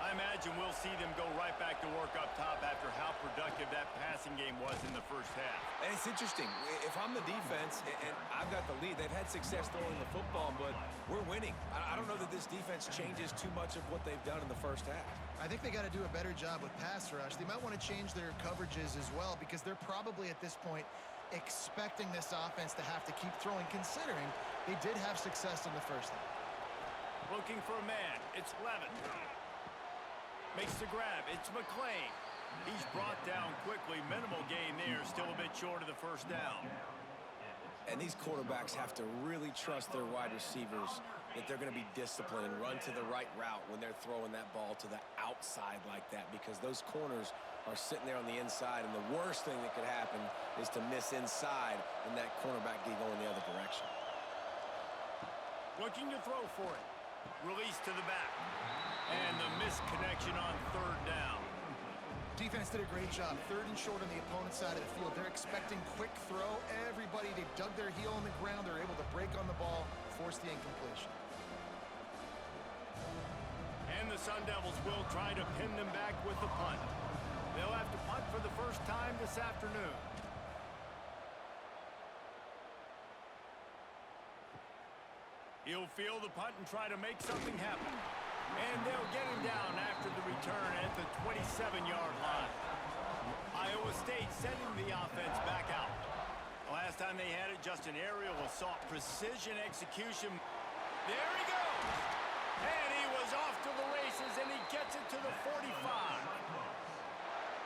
I imagine we'll see them go right back to work up top after how productive that passing game was in the first half. And it's interesting. If I'm the defense and I've got the lead, they've had success throwing the football, but we're winning. I don't know that this defense changes too much of what they've done in the first half. I think they got to do a better job with pass rush. They might want to change their coverages as well because they're probably at this point expecting this offense to have to keep throwing, considering they did have success in the first half. Looking for a man. It's Levin. Makes the grab. It's McClain. He's brought down quickly. Minimal gain there. Still a bit short of the first down. And these quarterbacks have to really trust their wide receivers that they're going to be disciplined and run to the right route when they're throwing that ball to the outside like that, because those corners are sitting there on the inside, and the worst thing that could happen is to miss inside and that cornerback get going the other direction. Looking to throw for it. Release to the back. And the missed connection on third down. Defense did a great job. Third and short on the opponent's side of the field. They're expecting quick throw. Everybody, they dug their heel on the ground. They're able to break on the ball, force the incompletion. And the Sun Devils will try to pin them back with the punt. They'll have to punt for the first time this afternoon. He'll field the punt and try to make something happen. And they'll get him down after the return at the 27-yard line. Iowa State sending the offense back out. Last time they had it, just an aerial assault, precision execution. There he goes. And he was off to the races, and he gets it to the 45.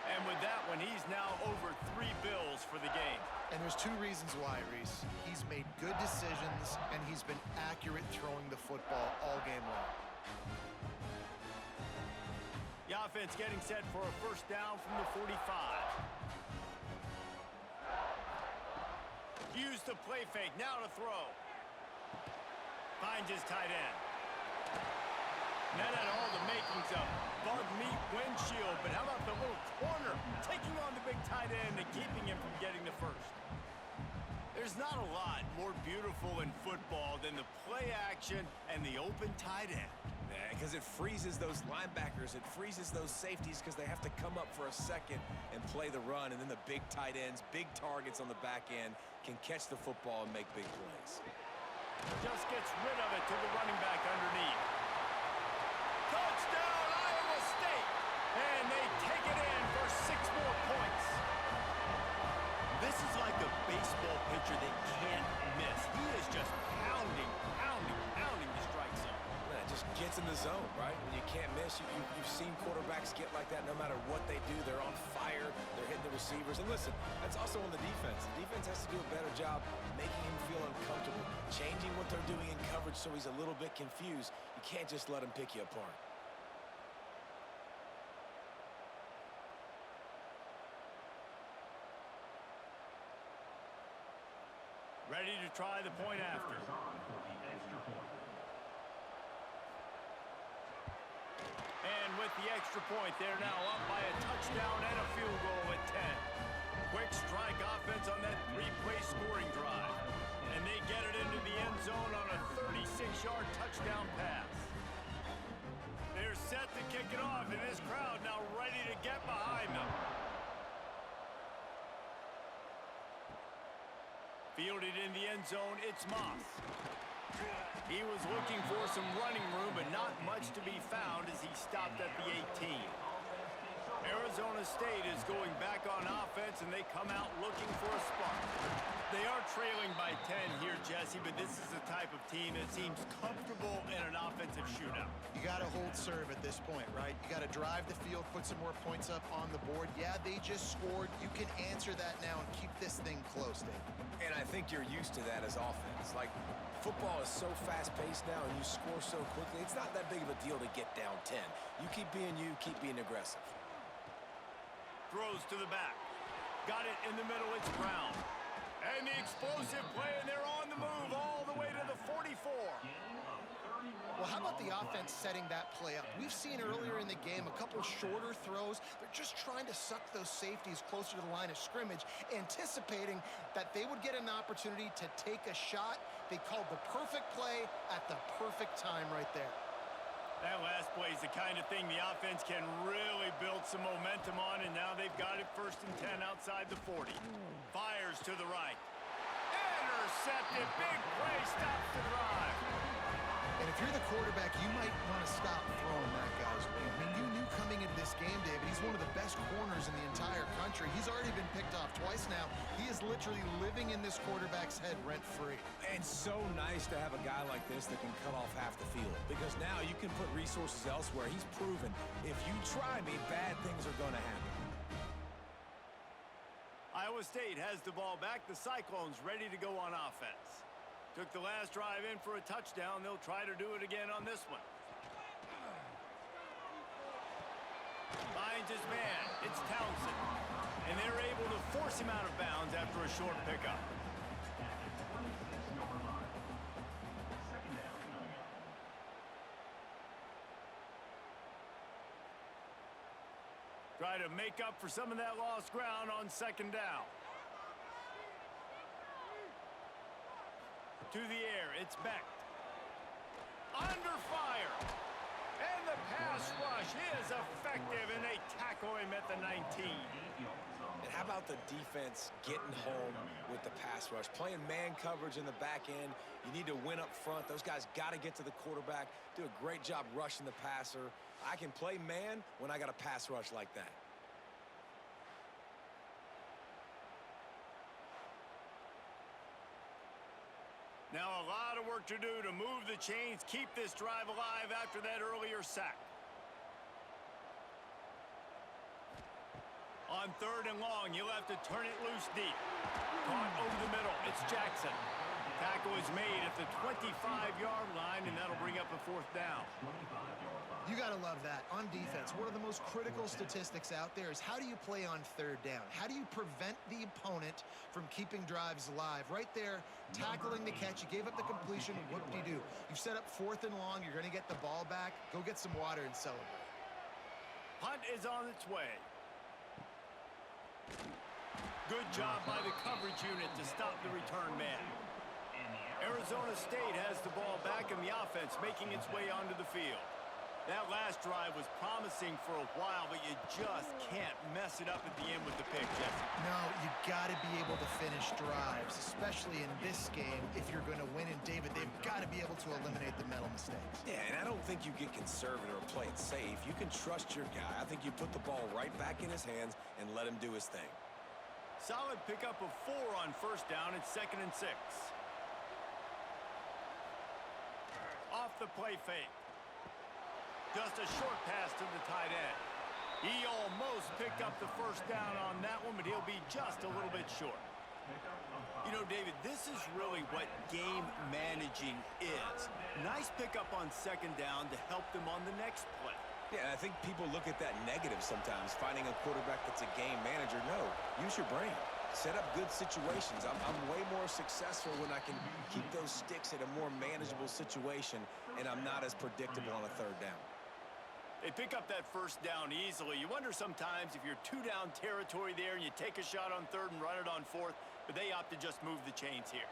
And with that one, he's now over 3 bills for the game. And there's 2 reasons why, Reese. He's made good decisions, and he's been accurate throwing the football all game long. The offense getting set for a first down from the 45. Use the play fake, now to throw. Finds his tight end. That had all the makings of bug meat windshield, but how about the little corner taking on the big tight end and keeping him from getting the first? There's not a lot more beautiful in football than the play action and the open tight end. Yeah, because it freezes those linebackers. It freezes those safeties because they have to come up for a second and play the run, and then the big tight ends, big targets on the back end can catch the football and make big plays. Just gets rid of it to the running back underneath. Touchdown, Iowa State! And they take it in for 6 more points. This is like a baseball pitcher that can't miss. He is just pounding the strike zone. Yeah, it just gets in the zone, right? When you can't miss, you've seen quarterbacks get like that no matter what they do. They're on fire. They're hitting the receivers. And listen, that's also on the defense. The defense has to do a better job making him feel uncomfortable, changing what they're doing in coverage so he's a little bit confused. You can't just let him pick you apart. Ready to try the point after. And with the extra point, they're now up by a touchdown and a field goal at 10. Quick strike offense on that 3-play scoring drive. And they get it into the end zone on a 36-yard touchdown pass. They're set to kick it off, and this crowd now ready to get behind them. Fielded in the end zone, it's Moss. He was looking for some running room, but not much to be found as he stopped at the 18. Arizona State is going back on offense, and they come out looking for a spark. They are trailing by 10 here, Jesse, but this is the type of team that seems comfortable in an offensive shootout. You got to hold serve at this point, right? You got to drive the field, put some more points up on the board. Yeah, they just scored. You can answer that now and keep this thing close, Dave. And I think you're used to that as offense. Like, football is so fast-paced now, and you score so quickly, it's not that big of a deal to get down 10. You keep being aggressive. Throws to the back. Got it in the middle, it's Brown. And the explosive play, and they're on the move all the way to the 44. Well, how about the offense setting that play up? We've seen earlier in the game a couple shorter throws. They're just trying to suck those safeties closer to the line of scrimmage, anticipating that they would get an opportunity to take a shot. They called the perfect play at the perfect time right there. That last play is the kind of thing the offense can really build some momentum on, and now they've got it 1st and 10 outside the 40. Fires to the right. Intercepted. Big play, stops the drive. And if you're the quarterback, you might want to stop throwing that guy's way. I mean, you knew coming into this game, David, he's one of the best corners in the entire country. He's already been picked off twice now. He is literally living in this quarterback's head rent-free. And so nice to have a guy like this that can cut off half the field, because now you can put resources elsewhere. He's proven if you try me, bad things are going to happen. Iowa State has the ball back. The Cyclones ready to go on offense. Took the last drive in for a touchdown. They'll try to do it again on this one. Finds his man. It's Townsend. And they're able to force him out of bounds after a short pickup. Try to make up for some of that lost ground on second down. To the air, it's Beck. Under fire. And the pass rush is effective, and they tackle him at the 19. And how about the defense getting home with the pass rush? Playing man coverage in the back end. You need to win up front. Those guys got to get to the quarterback. Do a great job rushing the passer. I can play man when I got a pass rush like that. Now a lot of work to do to move the chains, keep this drive alive after that earlier sack. On third and long, you'll have to turn it loose deep. Caught over the middle. It's Jackson. Tackle is made at the 25-yard line, and that'll bring up a fourth down. You got to love that. On defense, one of the most critical statistics out there is how do you play on third down? How do you prevent the opponent from keeping drives alive? Right there, tackling the catch. You gave up the completion. Whoop-de-doo. You've set up fourth and long. You're going to get the ball back. Go get some water and celebrate. Punt is on its way. Good job by the coverage unit to stop the return man. Arizona State has the ball back and the offense making its way onto the field. That last drive was promising for a while, but you just can't mess it up at the end with the pick, Jesse. No, you got to be able to finish drives, especially in this game. If you're going to win, and David, they've got to be able to eliminate the mental mistakes. Yeah, and I don't think you get conservative or play it safe. You can trust your guy. I think you put the ball right back in his hands and let him do his thing. Solid pickup of 4 on first down. It's 2nd and 6. Off the play fake. Just a short pass to the tight end. He almost picked up the first down on that one, but he'll be just a little bit short. You know, David, this is really what game managing is. Nice pickup on second down to help them on the next play. Yeah, and I think people look at that negative sometimes, finding a quarterback that's a game manager. No, use your brain. Set up good situations. I'm way more successful when I can keep those sticks at a more manageable situation, and I'm not as predictable on a third down. They pick up that first down easily. You wonder sometimes if you're 2-down territory there and you take a shot on third and run it on fourth, but they opt to just move the chains here.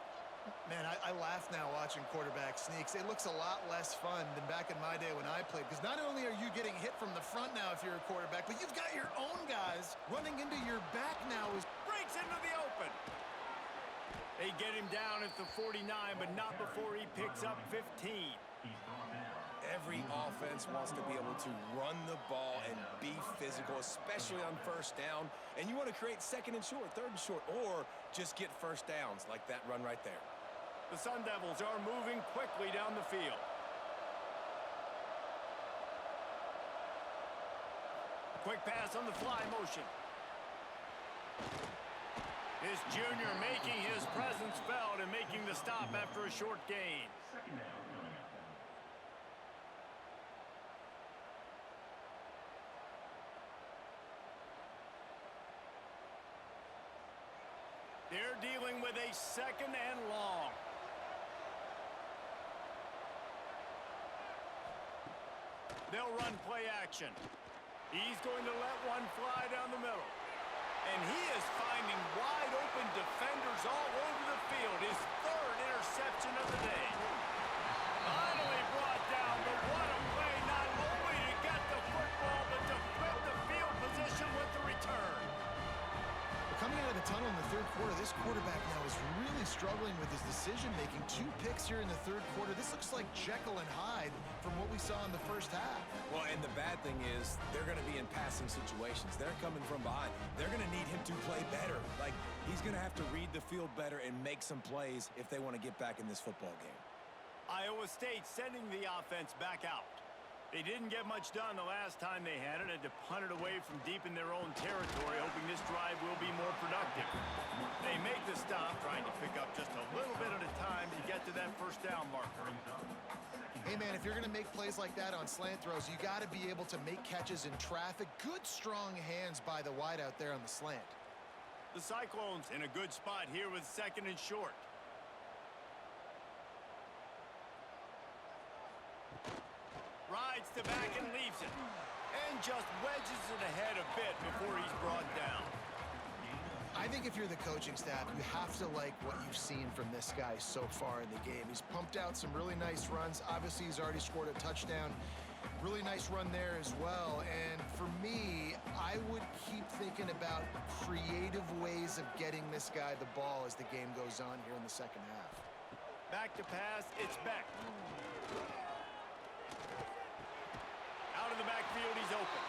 Man, I laugh now watching quarterback sneaks. It looks a lot less fun than back in my day when I played, because not only are you getting hit from the front now if you're a quarterback, but you've got your own guys running into your back now. Breaks into the open. They get him down at the 49, but not before he picks up 15. Every offense wants to be able to run the ball and be physical, especially on first down. And you want to create second and short, third and short, or just get first downs like that run right there. The Sun Devils are moving quickly down the field. Quick pass on the fly motion. This junior making his presence felt and making the stop after a short gain. They're dealing with a 2nd and long. They'll run play action. He's going to let one fly down the middle. And he is finding wide open defenders all over the field. His 3rd interception of the day. Finally brought down, but what a play, not only to get the football, but to flip the field position with the return. Coming out of the tunnel in the third quarter, this quarterback now is really struggling with his decision-making. 2 picks here in the third quarter. This looks like Jekyll and Hyde from what we saw in the first half. Well, and the bad thing is they're going to be in passing situations. They're coming from behind. They're going to need him to play better. Like, he's going to have to read the field better and make some plays if they want to get back in this football game. Iowa State sending the offense back out. They didn't get much done the last time they had it. Had to punt it away from deep in their own territory, hoping this drive will be more productive. They make the to stop, trying to pick up just a little bit at a time to get to that first down marker. Hey, man, if you're going to make plays like that on slant throws, you got to be able to make catches in traffic. Good, strong hands by the wideout there on the slant. The Cyclones in a good spot here with 2nd and short. Rides to back and leaves it. And just wedges it ahead a bit before he's brought down. I think if you're the coaching staff, you have to like what you've seen from this guy so far in the game. He's pumped out some really nice runs. Obviously, he's already scored a touchdown. Really nice run there as well. And for me, I would keep thinking about creative ways of getting this guy the ball as the game goes on here in the second half. Back to pass, it's Beck. Out of the backfield, he's open.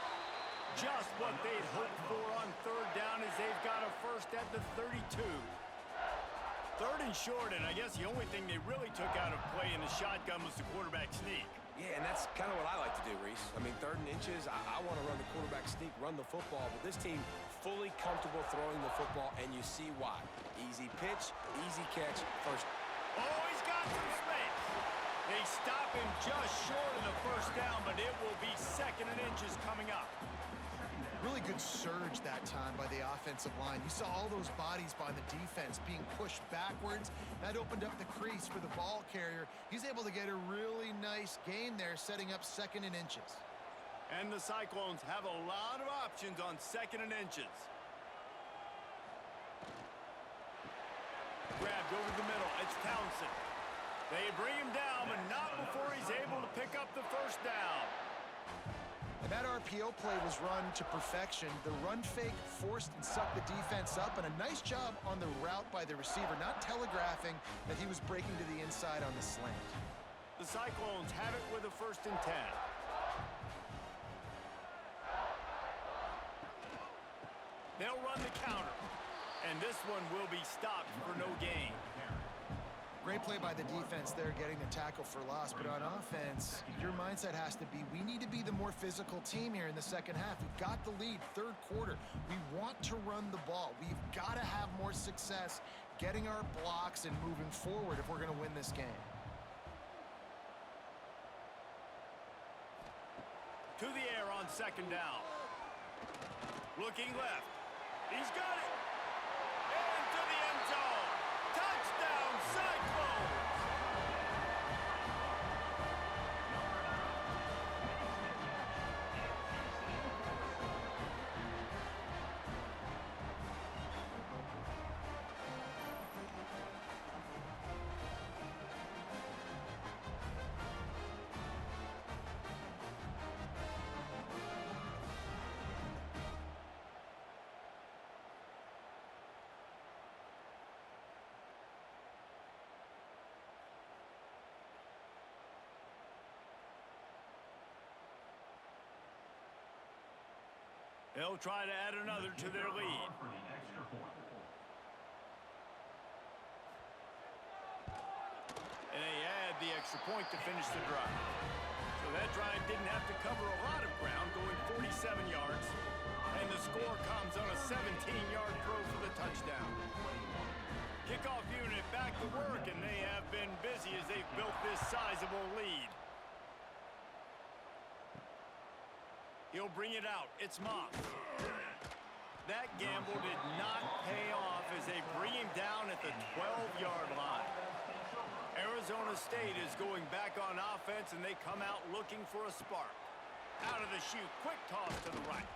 Just what they'd hoped for on 3rd down as they've got a first at the 32. 3rd and short, and I guess the only thing they really took out of play in the shotgun was the quarterback sneak. Yeah, and that's kind of what I like to do, Reese. I mean, 3rd and inches, I want to run the quarterback sneak, run the football, but this team fully comfortable throwing the football, and you see why. Easy pitch, easy catch, first. Oh, he's got some space. They stop him just short of the first down, but it will be 2nd and inches coming up. Really good surge that time by the offensive line. You saw all those bodies by the defense being pushed backwards. That opened up the crease for the ball carrier. He's able to get a really nice gain there, setting up 2nd and inches. And the Cyclones have a lot of options on 2nd and inches. Grabbed over the middle. It's Townsend. They bring him down, but not before he's able to pick up the first down. And that RPO play was run to perfection. The run fake forced and sucked the defense up, and a nice job on the route by the receiver, not telegraphing that he was breaking to the inside on the slant. The Cyclones have it with a 1st and 10. They'll run the counter, and this one will be stopped for no gain. Great play by the defense there, getting the tackle for loss. But on offense, your mindset has to be, we need to be the more physical team here in the second half. We've got the lead, 3rd quarter. We want to run the ball. We've got to have more success getting our blocks and moving forward if we're going to win this game. To the air on 2nd down. Looking left. He's got it. Into the end zone. Touchdown, Cyclones! They'll try to add another to their lead. And they add the extra point to finish the drive. So that drive didn't have to cover a lot of ground, going 47 yards. And the score comes on a 17-yard throw for the touchdown. Kickoff unit back to work, and they have been busy as they've built this sizable lead. He'll bring it out. It's Moss. That gamble did not pay off as they bring him down at the 12-yard line. Arizona State is going back on offense, and they come out looking for a spark. Out of the chute, quick toss to the right.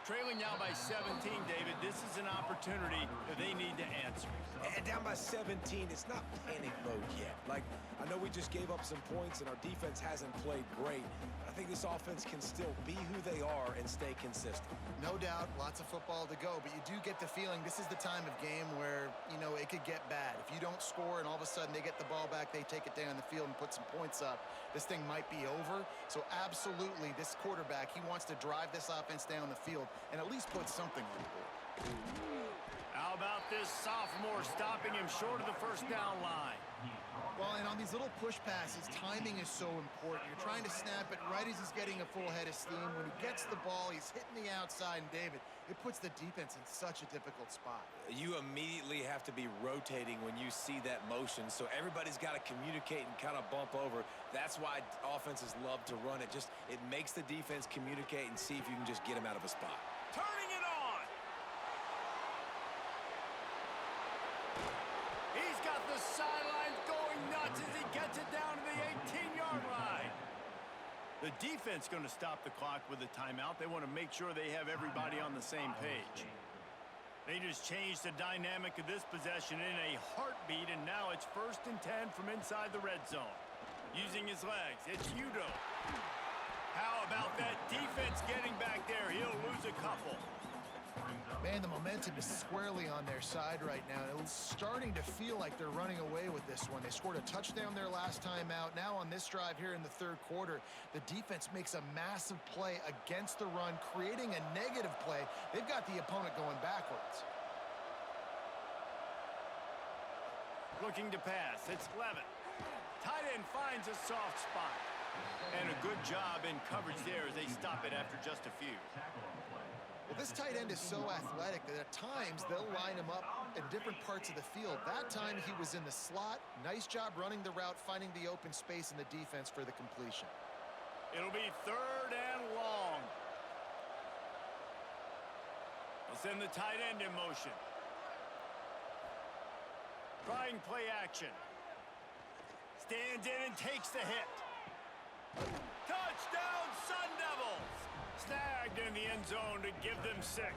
Trailing now by 17, David. This is an opportunity that they need to answer. And down by 17, it's not panic mode yet. Like, I know we just gave up some points and our defense hasn't played great. I think this offense can still be who they are and stay consistent. No doubt, lots of football to go, but you do get the feeling this is the time of game where, you know, it could get bad. If you don't score and all of a sudden they get the ball back, they take it down the field and put some points up, this thing might be over. So absolutely, this quarterback, he wants to drive this offense down the field and at least put something on the board. How about this sophomore stopping him short of the first down line? Well, and on these little push passes, timing is so important. You're trying to snap it right as he's getting a full head of steam. When he gets the ball, he's hitting the outside, and David, it puts the defense in such a difficult spot. You immediately have to be rotating when you see that motion, so everybody's got to communicate and kind of bump over. That's why offenses love to run it. It makes the defense communicate and see if you can just get him out of a spot. Turning it on. He's got the sidelines going nuts as he gets it down to the 18-yard line. The defense going to stop the clock with a timeout. They want to make sure they have everybody on the same page. They just changed the dynamic of this possession in a heartbeat, and now it's 1st and 10 from inside the red zone. Using his legs, it's Udo. How about that defense getting back there? He'll lose a couple. Man, the momentum is squarely on their side right now. It's starting to feel like they're running away with this one. They scored a touchdown their last time out. Now on this drive here in the 3rd quarter, the defense makes a massive play against the run, creating a negative play. They've got the opponent going backwards. Looking to pass, it's Levin. Tight end finds a soft spot. And a good job in coverage there as they stop it after just a few. Well, this tight end is so athletic that at times they'll line him up in different parts of the field. That time he was in the slot. Nice job running the route, finding the open space in the defense for the completion. It'll be 3rd and long. They'll send the tight end in motion. Trying play action. Stands in and takes the hit. Touchdown, Sun Devils! Snagged in the end zone to give them 6.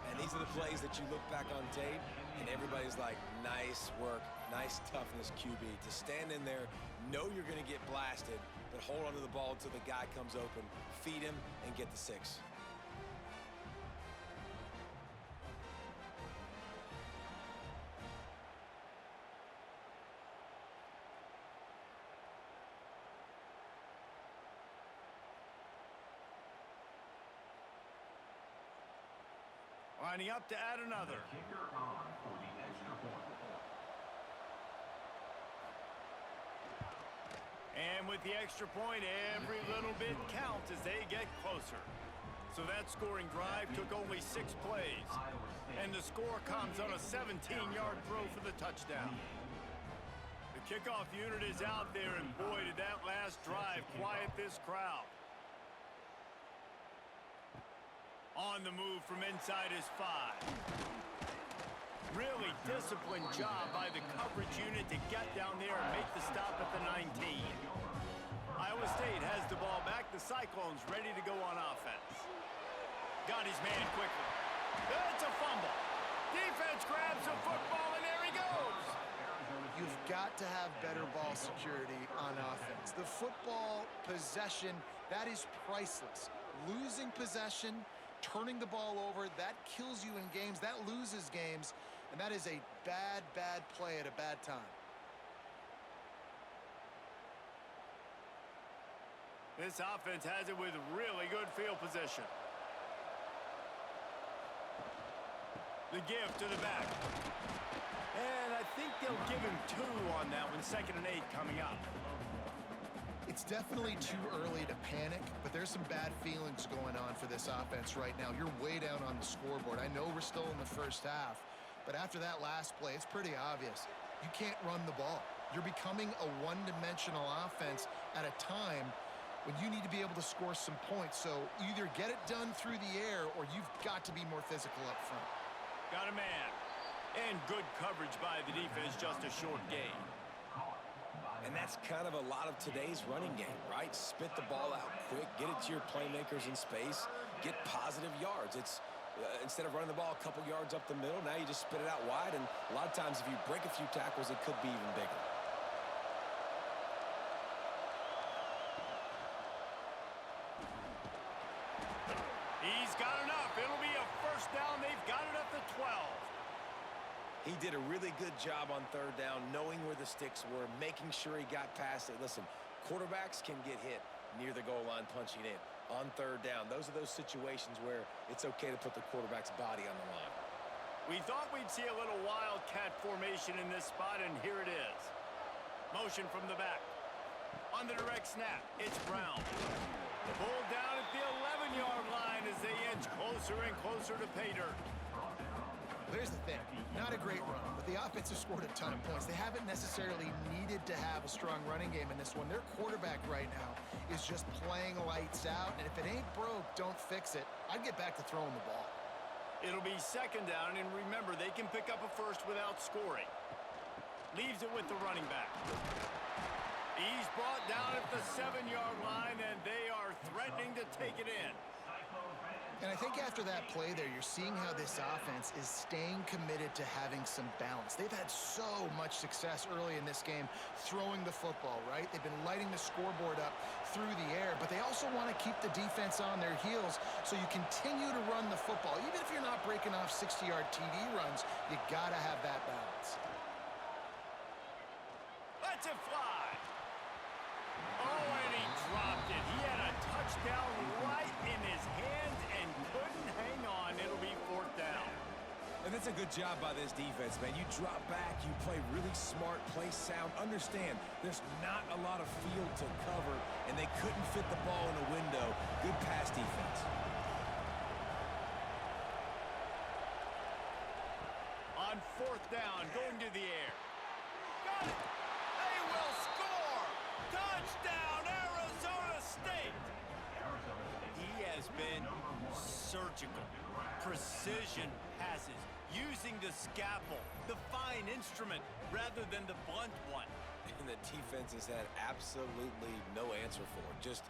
And these are the plays that you look back on tape, and everybody's like, nice work, nice toughness, QB. To stand in there, know you're going to get blasted, but hold on to the ball until the guy comes open, feed him, and get the 6. Lining up to add another. Kicker on for the extra point. And with the extra point, every little bit counts as they get closer. So that scoring drive took only 6 plays. And the score comes on a 17-yard throw for the touchdown. The kickoff unit is out there, and boy, did that last drive quiet this crowd. On the move from inside his 5. Really disciplined job by the coverage unit to get down there and make the stop at the 19. Iowa State has the ball back. The Cyclones ready to go on offense. Got his man quickly. It's a fumble. Defense grabs the football, and there he goes. You've got to have better ball security on offense. The football possession, that is priceless. Losing possession, turning the ball over, that kills you in games, that loses games, and that is a bad, bad play at a bad time. This offense has it with really good field position. The give to the back. And I think they'll give him 2 on that one. 2nd and 8 coming up. It's definitely too early to panic, but there's some bad feelings going on for this offense right now. You're way down on the scoreboard. I know we're still in the first half, but after that last play, it's pretty obvious. You can't run the ball. You're becoming a one-dimensional offense at a time when you need to be able to score some points. So either get it done through the air or you've got to be more physical up front. Got a man. And good coverage by the defense, just a short gain. And that's kind of a lot of today's running game, right? Spit the ball out quick, get it to your playmakers in space, get positive yards. It's instead of running the ball a couple yards up the middle, now you just spit it out wide, and a lot of times if you break a few tackles, it could be even bigger. He's got enough. It'll be a 1st down. They've got it at the 12. He did a really good job on 3rd down, knowing where the sticks were, making sure he got past it. Listen, quarterbacks can get hit near the goal line punching in. On 3rd down, those are those situations where it's okay to put the quarterback's body on the line. We thought we'd see a little wildcat formation in this spot, and here it is. Motion from the back. On the direct snap, it's Brown. Pulled down at the 11-yard line as they inch closer and closer to pay dirt. Here's the thing, not a great run, but the offense has scored a ton of points. They haven't necessarily needed to have a strong running game in this one. Their quarterback right now is just playing lights out, and if it ain't broke, don't fix it. I'd get back to throwing the ball. It'll be second down, and remember, they can pick up a first without scoring. Leaves it with the running back. He's brought down at the 7-yard line, and they are threatening to take it in. And I think after that play there, you're seeing how this offense is staying committed to having some balance. They've had so much success early in this game throwing the football, right? They've been lighting the scoreboard up through the air, but they also want to keep the defense on their heels, so you continue to run the football. Even if you're not breaking off 60-yard TD runs, you got to have that balance. Let's it fly. Oh, and he dropped it. He had a touchdown right in his hands and couldn't hang on. It'll be fourth down. And that's a good job by this defense, man. You drop back, you play really smart, play sound. Understand, there's not a lot of field to cover, and they couldn't fit the ball in a window. Good pass defense. On fourth down, going to the air. Got it. They will score. Touchdown, Arizona State. He has been surgical. Precision passes, using the scalpel, the fine instrument, rather than the blunt one. And the defense has had absolutely no answer for him. Just,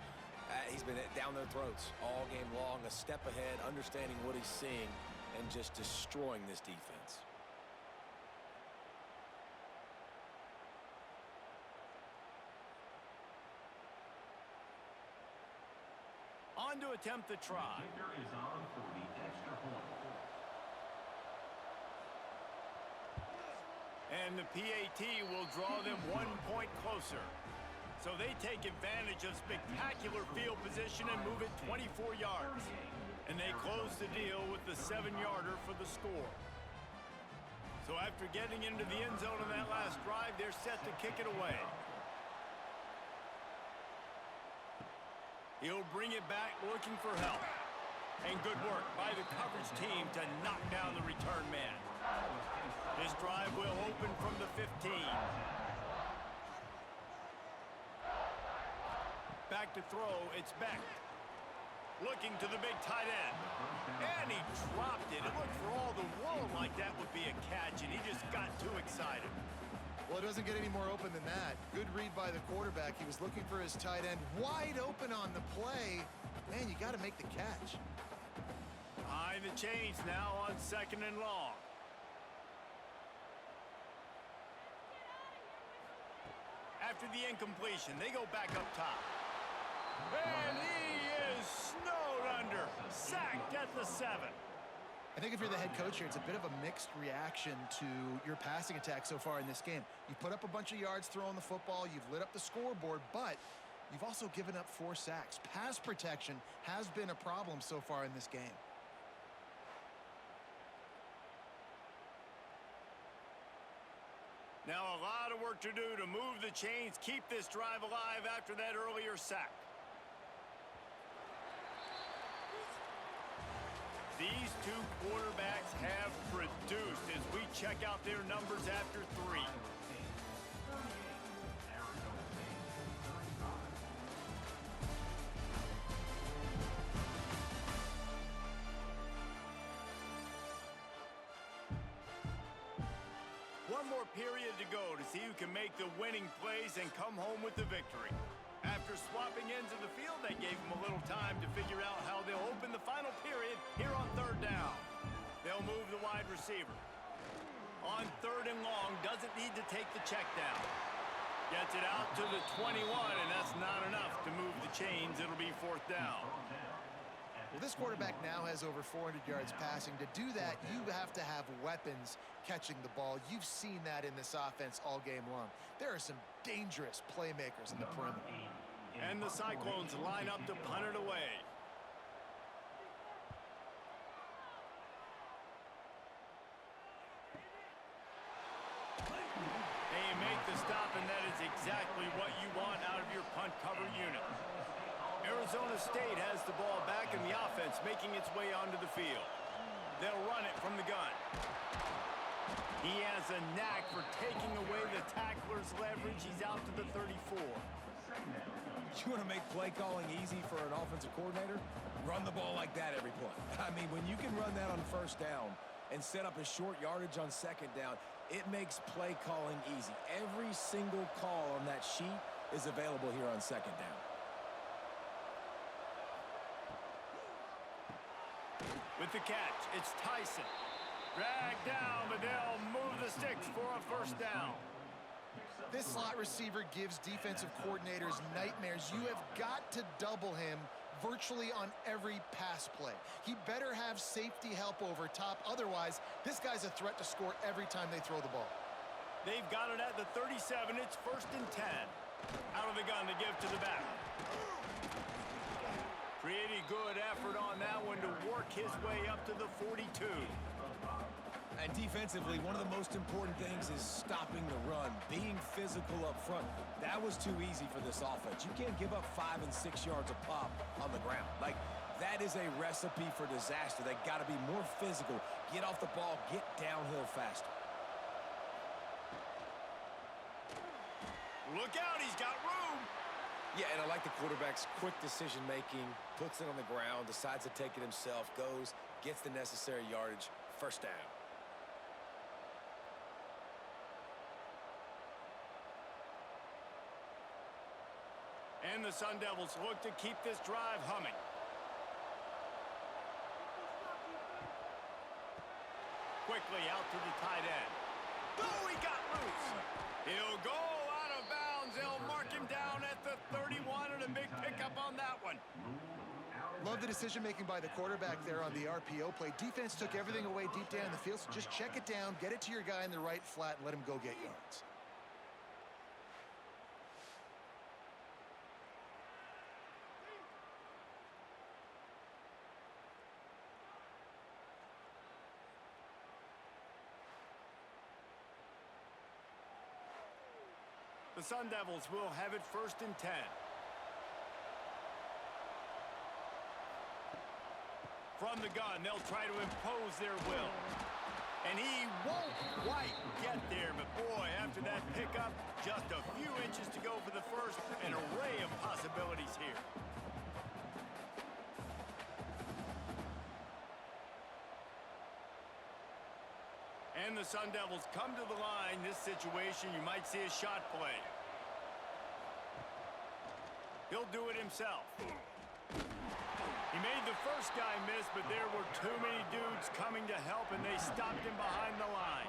he's been down their throats all game long, a step ahead, understanding what he's seeing, and just destroying this defense. On to attempt the try. Kicker is on for the extra point. And the PAT will draw them 1 point closer. So they take advantage of spectacular field position and move it 24 yards. And they close the deal with the 7-yarder for the score. So after getting into the end zone on that last drive, they're set to kick it away. He'll bring it back looking for help. And good work by the coverage team to knock down the return man. This drive will open from the 15. Back to throw, it's Beck. Looking to the big tight end. And he dropped it. It looked for all the world like that would be a catch, and he just got too excited. Well, it doesn't get any more open than that. Good read by the quarterback. He was looking for his tight end wide open on the play. Man, you got to make the catch. Behind the chains now on 2nd and long. After the incompletion, they go back up top. And he is snowed under. Sacked at the 7. I think if you're the head coach here, it's a bit of a mixed reaction to your passing attack so far in this game. You put up a bunch of yards throwing the football, you've lit up the scoreboard, but you've also given up 4 sacks. Pass protection has been a problem so far in this game. Now a lot of work to do to move the chains, keep this drive alive after that earlier sack. These two quarterbacks have produced as we check out their numbers after 3. One more period to go to see who can make the winning plays and come home with the victory. After swapping ends of the field, they gave them a little time to figure out how they'll open the final period here on 3rd down. They'll move the wide receiver. On 3rd and long, doesn't need to take the check down. Gets it out to the 21, and that's not enough to move the chains. It'll be 4th down. Well, this quarterback now has over 400 yards passing. To do that, you have to have weapons catching the ball. You've seen that in this offense all game long. There are some dangerous playmakers in the perimeter. And the Cyclones line up to punt it away. the stop, and that is exactly what you want out of your punt cover unit. Arizona State has the ball back, and the offense making its way onto the field. They'll run it from the gun. He has a knack for taking away the tackler's leverage. He's out to the 34. You want to make play calling easy for an offensive coordinator? Run the ball like that every play. I mean, when you can run that on first down and set up a short yardage on second down, it makes play calling easy. Every single call on that sheet is available here on second down. With the catch, it's Tyson. Dragged down, but they'll move the sticks for a first down. This slot receiver gives defensive coordinators nightmares. You have got to double him virtually on every pass play. He better have safety help over top. Otherwise, this guy's a threat to score every time they throw the ball. They've got it at the 37. It's 1st and 10. Out of the gun to give to the back. Pretty good effort on that one to work his way up to the 42. And defensively, one of the most important things is stopping the run, being physical up front. That was too easy for this offense. You can't give up 5 and 6 yards a pop on the ground. Like, that is a recipe for disaster. They got to be more physical, get off the ball, get downhill faster. Look out, he's got room. Yeah, and I like the quarterback's quick decision-making, puts it on the ground, decides to take it himself, goes, gets the necessary yardage, first down. And the Sun Devils look to keep this drive humming. Quickly out to the tight end. Oh, he got loose. He'll go out of bounds. They'll mark him down at the 31, and a big pickup on that one. Love the decision-making by the quarterback there on the RPO play. Defense took everything away deep down the field, so just check it down, get it to your guy in the right flat, and let him go get yards. The Sun Devils will have it 1st and 10. From the gun, they'll try to impose their will. And he won't quite get there, but boy, after that pickup, just a few inches to go for the first, an array of possibilities here. And the Sun Devils come to the line. This situation, you might see a shot play. He'll do it himself. He made the first guy miss, but there were too many dudes coming to help, and they stopped him behind the line.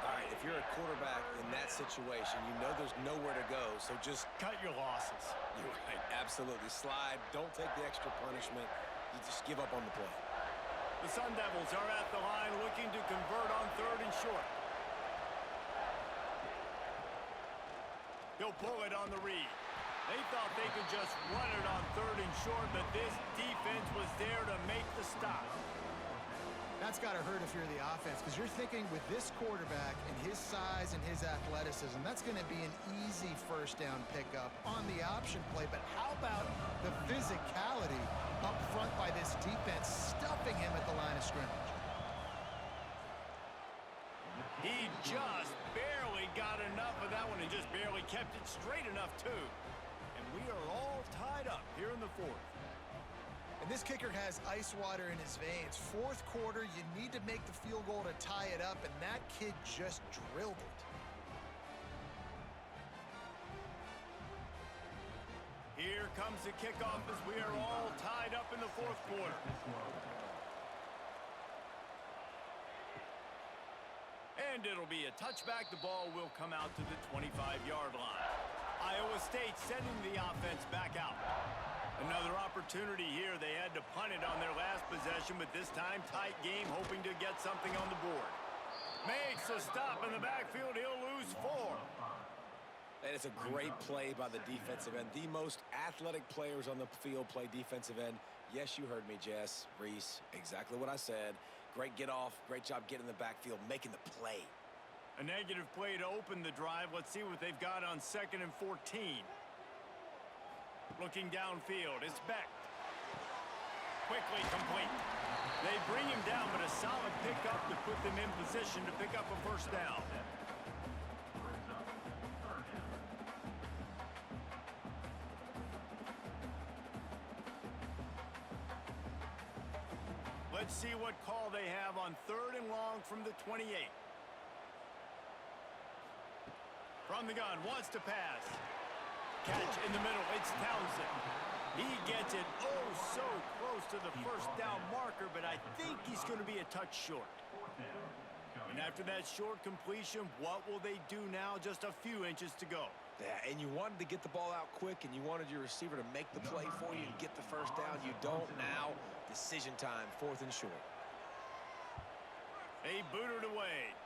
All right, if you're a quarterback in that situation, you know there's nowhere to go, so just cut your losses. You're right, absolutely. Slide, don't take the extra punishment. You just give up on the play. The Sun Devils are at the line looking to convert on 3rd and short. He'll pull it on the read. They thought they could just run it on 3rd and short, but this defense was there to make the stop. That's got to hurt if you're the offense, because you're thinking with this quarterback and his size and his athleticism, that's going to be an easy first down pickup on the option play. But how about the physicality up front by this defense, stuffing him at the line of scrimmage? He just barely got enough of that one and just barely kept it straight enough, too. And we are all tied up here in the 4th. And this kicker has ice water in his veins. 4th quarter, you need to make the field goal to tie it up, and that kid just drilled it. Here comes the kickoff as we are all tied up in the 4th quarter. And it'll be a touchback. The ball will come out to the 25-yard line. Iowa State sending the offense back out. Another opportunity here. They had to punt it on their last possession, but this time tight game, hoping to get something on the board. Makes a stop in the backfield. He'll lose 4. And it's a great play by the defensive end. The most athletic players on the field play defensive end. Yes, you heard me, Jess, Reese. Exactly what I said. Great get off. Great job getting in the backfield, making the play. A negative play to open the drive. Let's see what they've got on 2nd and 14. Looking downfield, it's Beck. Quickly complete. They bring him down, but a solid pickup to put them in position to pick up a first down. Let's see what call they have on 3rd and long from the 28. From the gun, wants to pass. Catch in the middle, it's Townsend. He gets it so close to the first down marker, but I think he's going to be a touch short. And after that short completion, what will they do now? Just a few inches to go. Yeah, and you wanted to get the ball out quick, and you wanted your receiver to make the play for you and get the first down. You don't now. Decision time, 4th and short. They booted away.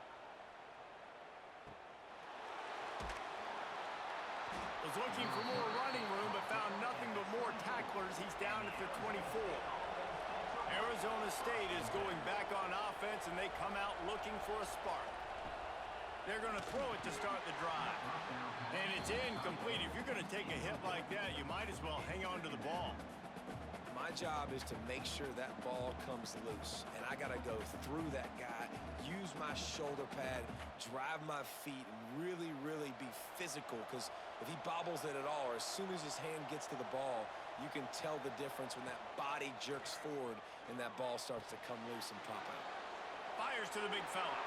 Was looking for more running room, but found nothing but more tacklers. He's down at the 24. Arizona State is going back on offense, and they come out looking for a spark. They're going to throw it to start the drive. And it's incomplete. If you're going to take a hit like that, you might as well hang on to the ball. My job is to make sure that ball comes loose, and I got to go through that guy, use my shoulder pad, drive my feet, really, really be physical, because if he bobbles it at all, or as soon as his hand gets to the ball, you can tell the difference when that body jerks forward and that ball starts to come loose and pop out. Fires to the big fella.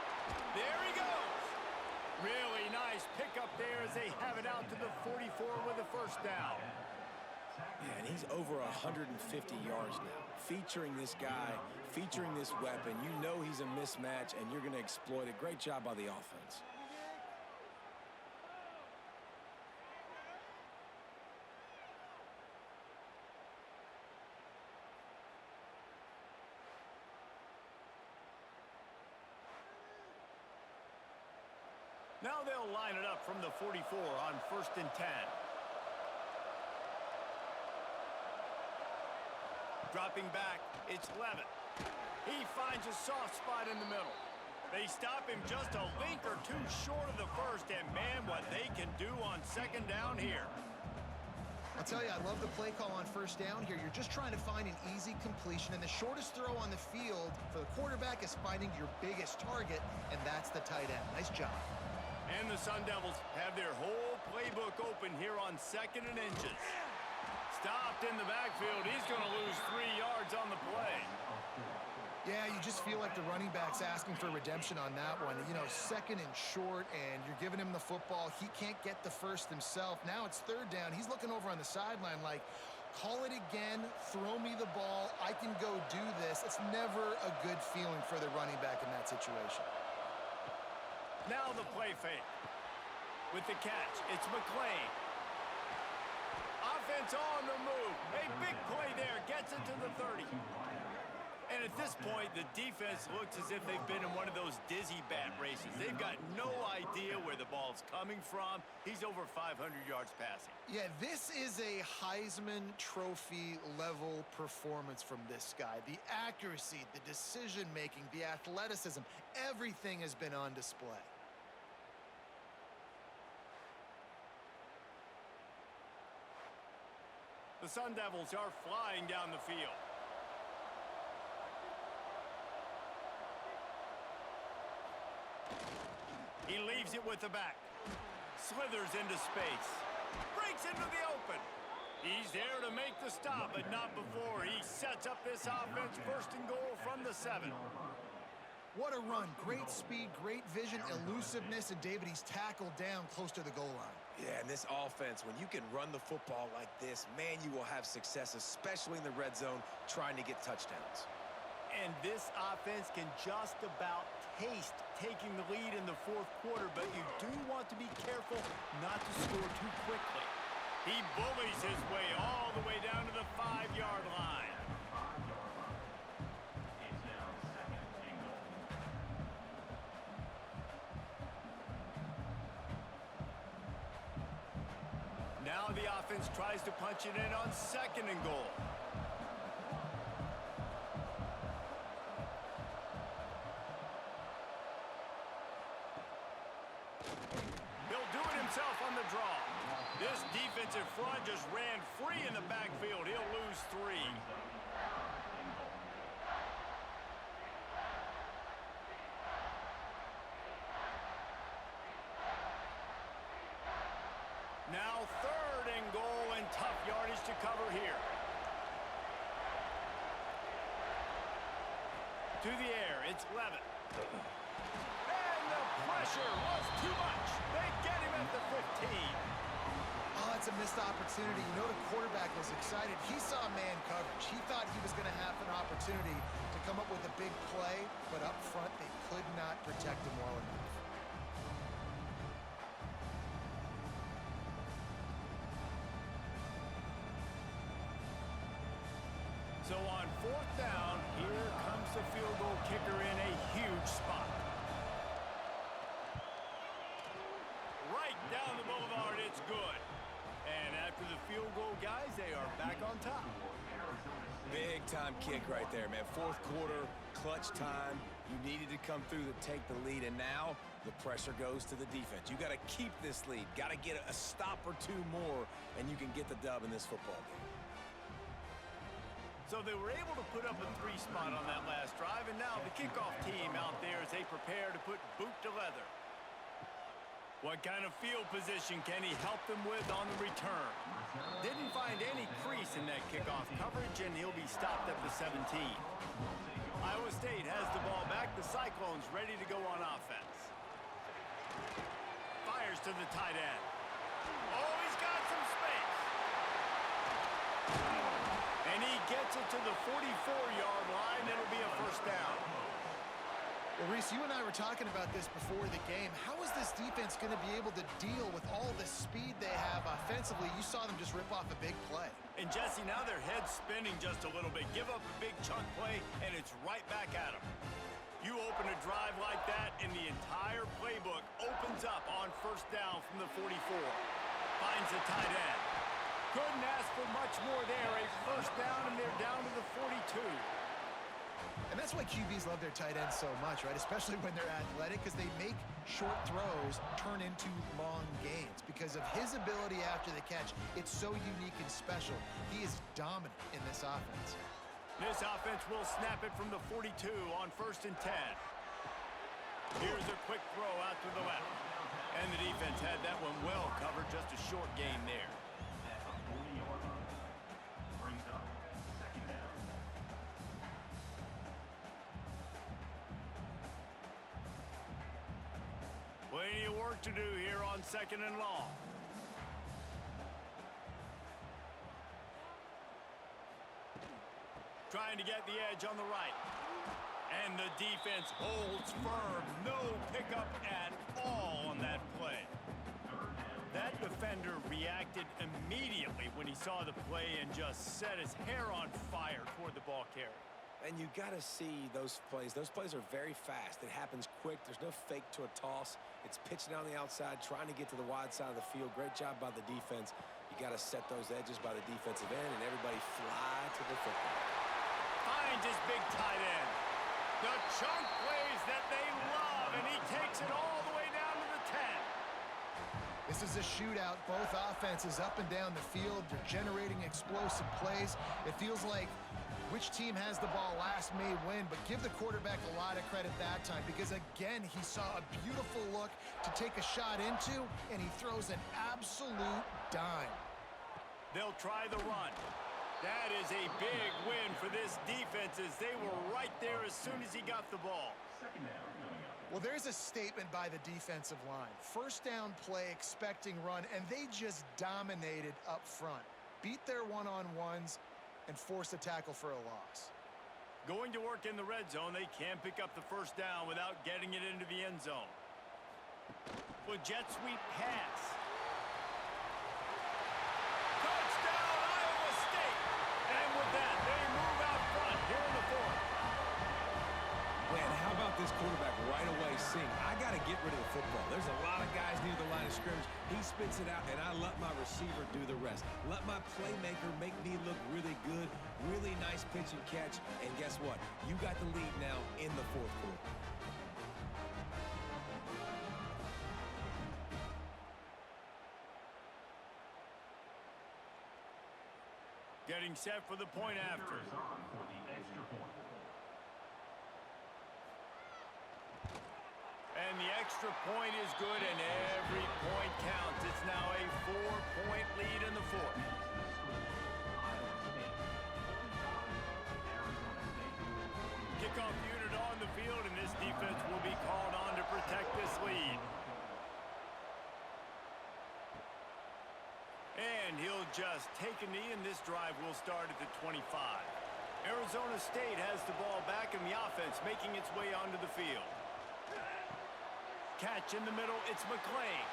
There he goes. Really nice pickup there as they have it out to the 44 with a first down. Yeah, and he's over 150 yards now. Featuring this guy, featuring this weapon, you know he's a mismatch, and you're going to exploit it. Great job by the offense. Now they'll line it up from the 44 on 1st and 10. Dropping back, it's Levin. He finds a soft spot in the middle. They stop him just a link or two short of the first, and man, what they can do on 2nd down here. I'll tell you, I love the play call on 1st down here. You're just trying to find an easy completion, and the shortest throw on the field for the quarterback is finding your biggest target, and that's the tight end. Nice job. And the Sun Devils have their whole playbook open here on 2nd and inches. Stopped in the backfield. He's going to lose 3 yards on the play. Yeah, you just feel like the running back's asking for redemption on that one. You know, 2nd and short, and you're giving him the football. He can't get the first himself. Now it's 3rd down. He's looking over on the sideline like, call it again, throw me the ball, I can go do this. It's never a good feeling for the running back in that situation. Now the play fake. With the catch, it's McClain. Offense on the move. A big play there. Gets it to the 30. And at this point, the defense looks as if they've been in one of those dizzy bat races. They've got no idea where the ball's coming from. He's over 500 yards passing. Yeah, this is a Heisman Trophy level performance from this guy. The accuracy, the decision-making, the athleticism, everything has been on display. The Sun Devils are flying down the field. He leaves it with the back. Slithers into space. Breaks into the open. He's there to make the stop, but not before. He sets up this offense, 1st and goal from the 7. What a run. Great speed, great vision, elusiveness, and David, he's tackled down close to the goal line. Yeah, and this offense, when you can run the football like this, man, you will have success, especially in the red zone, trying to get touchdowns. And this offense can just about taste taking the lead in the 4th quarter, but you do want to be careful not to score too quickly. He bullies his way all the way down to the 5-yard line. Now the offense tries to punch it in on 2nd and goal. himself on the draw. This defensive front just ran free in the backfield. He'll lose 3. Now 3rd and goal, and tough yardage to cover here. To the air, it's Levitt. And the pressure was too much. They get him at the 15. Oh, it's a missed opportunity. You know the quarterback was excited. He saw man coverage. He thought he was going to have an opportunity to come up with a big play, but up front they could not protect him well enough. So on 4th down, here comes the field goal kicker in a huge spot. Right down the boulevard, it's good. And after the field goal, guys, they are back on top. Big-time kick right there, man. 4th quarter, clutch time. You needed to come through to take the lead, and now the pressure goes to the defense. You got to keep this lead. Got to get a stop or 2 more, and you can get the dub in this football game. So they were able to put up a 3 spot on that last drive, and now the kickoff team out there as they prepare to put boot to leather. What kind of field position can he help them with on the return? Didn't find any crease in that kickoff coverage, and he'll be stopped at the 17. Iowa State has the ball back. The Cyclones ready to go on offense. Fires to the tight end. Oh, he's got some space. And he gets it to the 44-yard line. It'll be a 1st down. Well, Reese, you and I were talking about this before the game. How is this defense going to be able to deal with all the speed they have offensively? You saw them just rip off a big play. And, Jesse, now their head's spinning just a little bit. Give up a big chunk play, and it's right back at them. You open a drive like that, and the entire playbook opens up on 1st down from the 44. Finds the tight end. Couldn't ask for much more there. A 1st down, and they're down to the 42. And that's why QBs love their tight ends so much, right? Especially when they're athletic, because they make short throws turn into long gains. Because of his ability after the catch, it's so unique and special. He is dominant in this offense. This offense will snap it from the 42 on 1st and 10. Here's a quick throw out to the left. And the defense had that one well covered, just a short gain there. Plenty of work to do here on 2nd and long. Trying to get the edge on the right. And the defense holds firm. No pickup at all on that play. That defender reacted immediately when he saw the play and just set his hair on fire toward the ball carrier. And you got to see those plays. Those plays are very fast. It happens quick. There's no fake to a toss. It's pitching on the outside, trying to get to the wide side of the field. Great job by the defense. You got to set those edges by the defensive end, and everybody fly to the football. Finds his big tight end. The chunk plays that they love, and he takes it all the way down to the 10. This is a shootout. Both offenses up and down the field. They're generating explosive plays. It feels like which team has the ball last may win, but give the quarterback a lot of credit that time because, again, he saw a beautiful look to take a shot into, and he throws an absolute dime. They'll try the run. That is a big win for this defense as they were right there as soon as he got the ball. Well, there's a statement by the defensive line. 1st down play, expecting run, and they just dominated up front. Beat their one-on-ones and forced a tackle for a loss. Going to work in the red zone, they can pick up the 1st down without getting it into the end zone. Well, jet sweep pass. Touchdown, Iowa State! And with that, they move out front here in the 4th. Man, how about this quarterback right away seeing, I got to get rid of the football. There's a lot of guys near the line of scrimmage. He spits it out, and I let my receiver do the rest. Let my playmaker make me look really good, really nice pitch and catch, and guess what? You got the lead now in the 4th quarter. Getting set for the point after. And the extra point is good, and every point counts. It's now a 4-point lead in the fourth. Kickoff unit on the field, and this defense will be called on to protect this lead. And he'll just take a knee, and this drive will start at the 25. Arizona State has the ball back in the offense, making its way onto the field. Catch in the middle, it's McClain.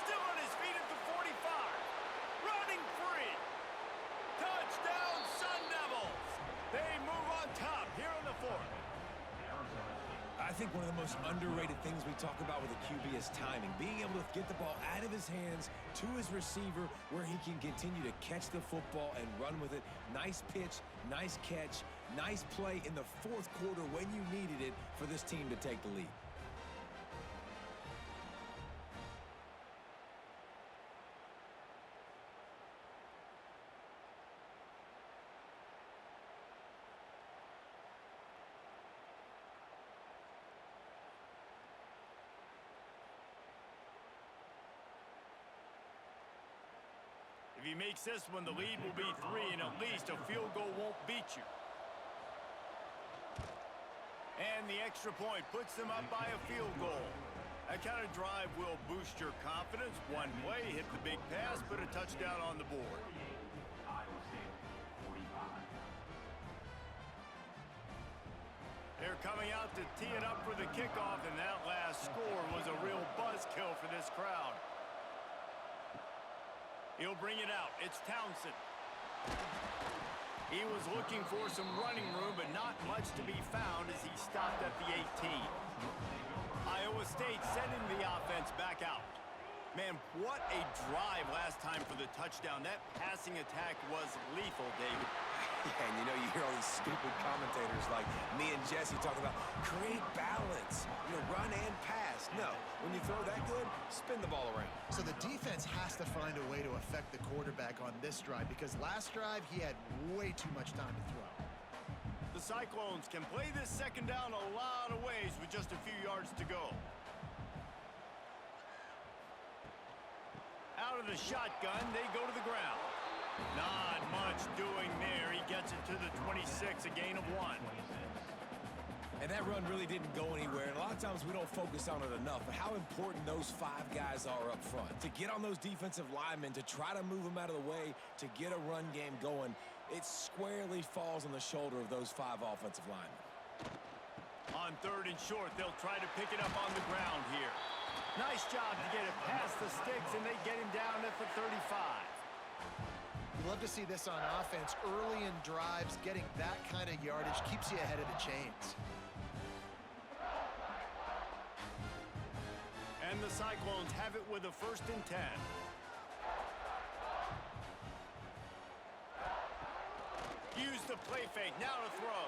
Still on his feet at the 45. Running free. Touchdown, Sun Devils. They move on top here in the fourth. I think one of the most underrated things we talk about with a QB is timing. Being able to get the ball out of his hands to his receiver where he can continue to catch the football and run with it. Nice pitch, nice catch, nice play in the fourth quarter when you needed it for this team to take the lead. If he makes this one, the lead will be 3, and at least a field goal won't beat you. And the extra point puts them up by a field goal. That kind of drive will boost your confidence. One play, hit the big pass, put a touchdown on the board. They're coming out to tee it up for the kickoff, and that last score was a real buzzkill for this crowd. He'll bring it out. It's Townsend. He was looking for some running room, but not much to be found as he stopped at the 18. Iowa State sending the offense back out. Man, what a drive last time for the touchdown. That passing attack was lethal, David. Yeah, and you know, you hear all these stupid commentators like me and Jesse talk about create balance, run and pass. No, when you throw that good, spin the ball around. So the defense has to find a way to affect the quarterback on this drive because last drive he had way too much time to throw. The Cyclones can play this second down a lot of ways with just a few yards to go. Out of the shotgun, they go to the ground. Not much doing there. He gets it to the 26, a gain of 1. And that run really didn't go anywhere. And a lot of times we don't focus on it enough, but how important those 5 guys are up front. To get on those defensive linemen, to try to move them out of the way, to get a run game going, it squarely falls on the shoulder of those 5 offensive linemen. On 3rd and short, they'll try to pick it up on the ground here. Nice job to get it past the sticks, and they get him down at the 35. You love to see this on offense. Early in drives, getting that kind of yardage keeps you ahead of the chains. And the Cyclones have it with a 1st and 10. Use the play fake, now to throw.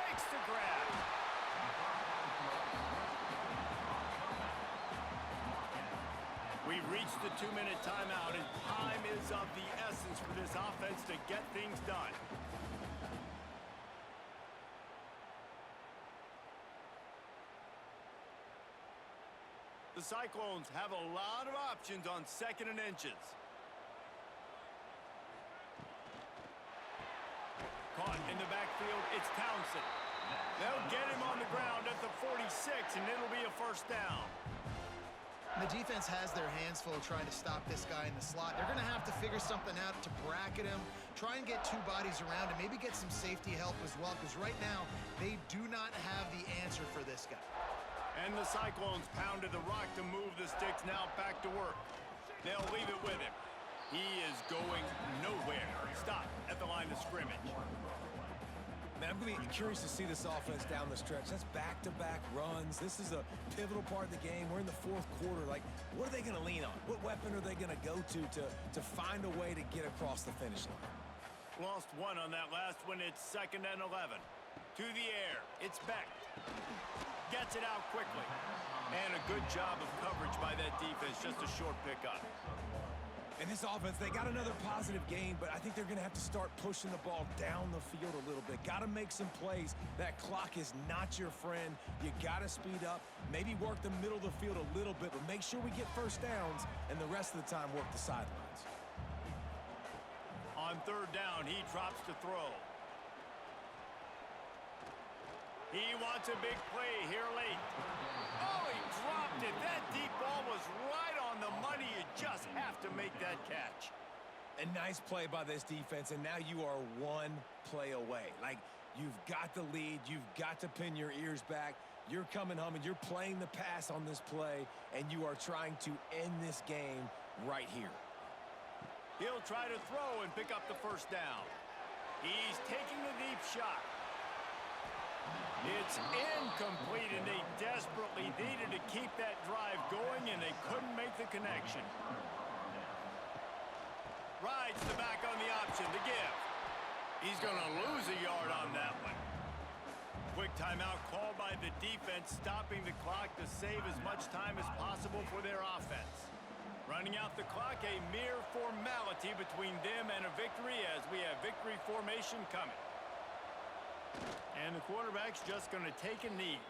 Makes the grab. We've reached the 2-minute timeout, and time is of the essence for this offense to get things done. The Cyclones have a lot of options on 2nd and inches. Caught in the backfield, it's Townsend. They'll get him on the ground at the 46, and it'll be a 1st down. The defense has their hands full trying to stop this guy in the slot. They're going to have to figure something out to bracket him, try and get 2 bodies around him, maybe get some safety help as well, because right now they do not have the answer for this guy. And the Cyclones pounded the rock to move the sticks, now back to work. They'll leave it with him. He is going nowhere. Stop at the line of scrimmage. Man, I'm going to be curious to see this offense down the stretch. That's back-to-back runs. This is a pivotal part of the game. We're in the 4th quarter. Like, what are they going to lean on? What weapon are they going to go to find a way to get across the finish line? Lost 1 on that last one. It's 2nd and 11. To the air. It's Beck. Gets it out quickly. And a good job of coverage by that defense. Just a short pickup. And this offense, they got another positive game, but I think they're going to have to start pushing the ball down the field a little bit. Got to make some plays. That clock is not your friend. You got to speed up, maybe work the middle of the field a little bit, but make sure we get first downs, and the rest of the time work the sidelines. On third down, he drops to throw. He wants a big play here late. Oh, he dropped it. That deep ball was right on the money. You just have to make that catch. A nice play by this defense, and now you are one play away. Like, you've got the lead. You've got to pin your ears back. You're coming home, and you're playing the pass on this play, and you are trying to end this game right here. He'll try to throw and pick up the first down. He's taking a deep shot. It's incomplete, and they desperately needed to keep that drive going, and they couldn't make the connection. Rides the back on the option to give. He's going to lose a yard on that one. Quick timeout called by the defense, stopping the clock to save as much time as possible for their offense. Running out the clock, a mere formality between them and a victory as we have victory formation coming. And the quarterback's just going to take a knee.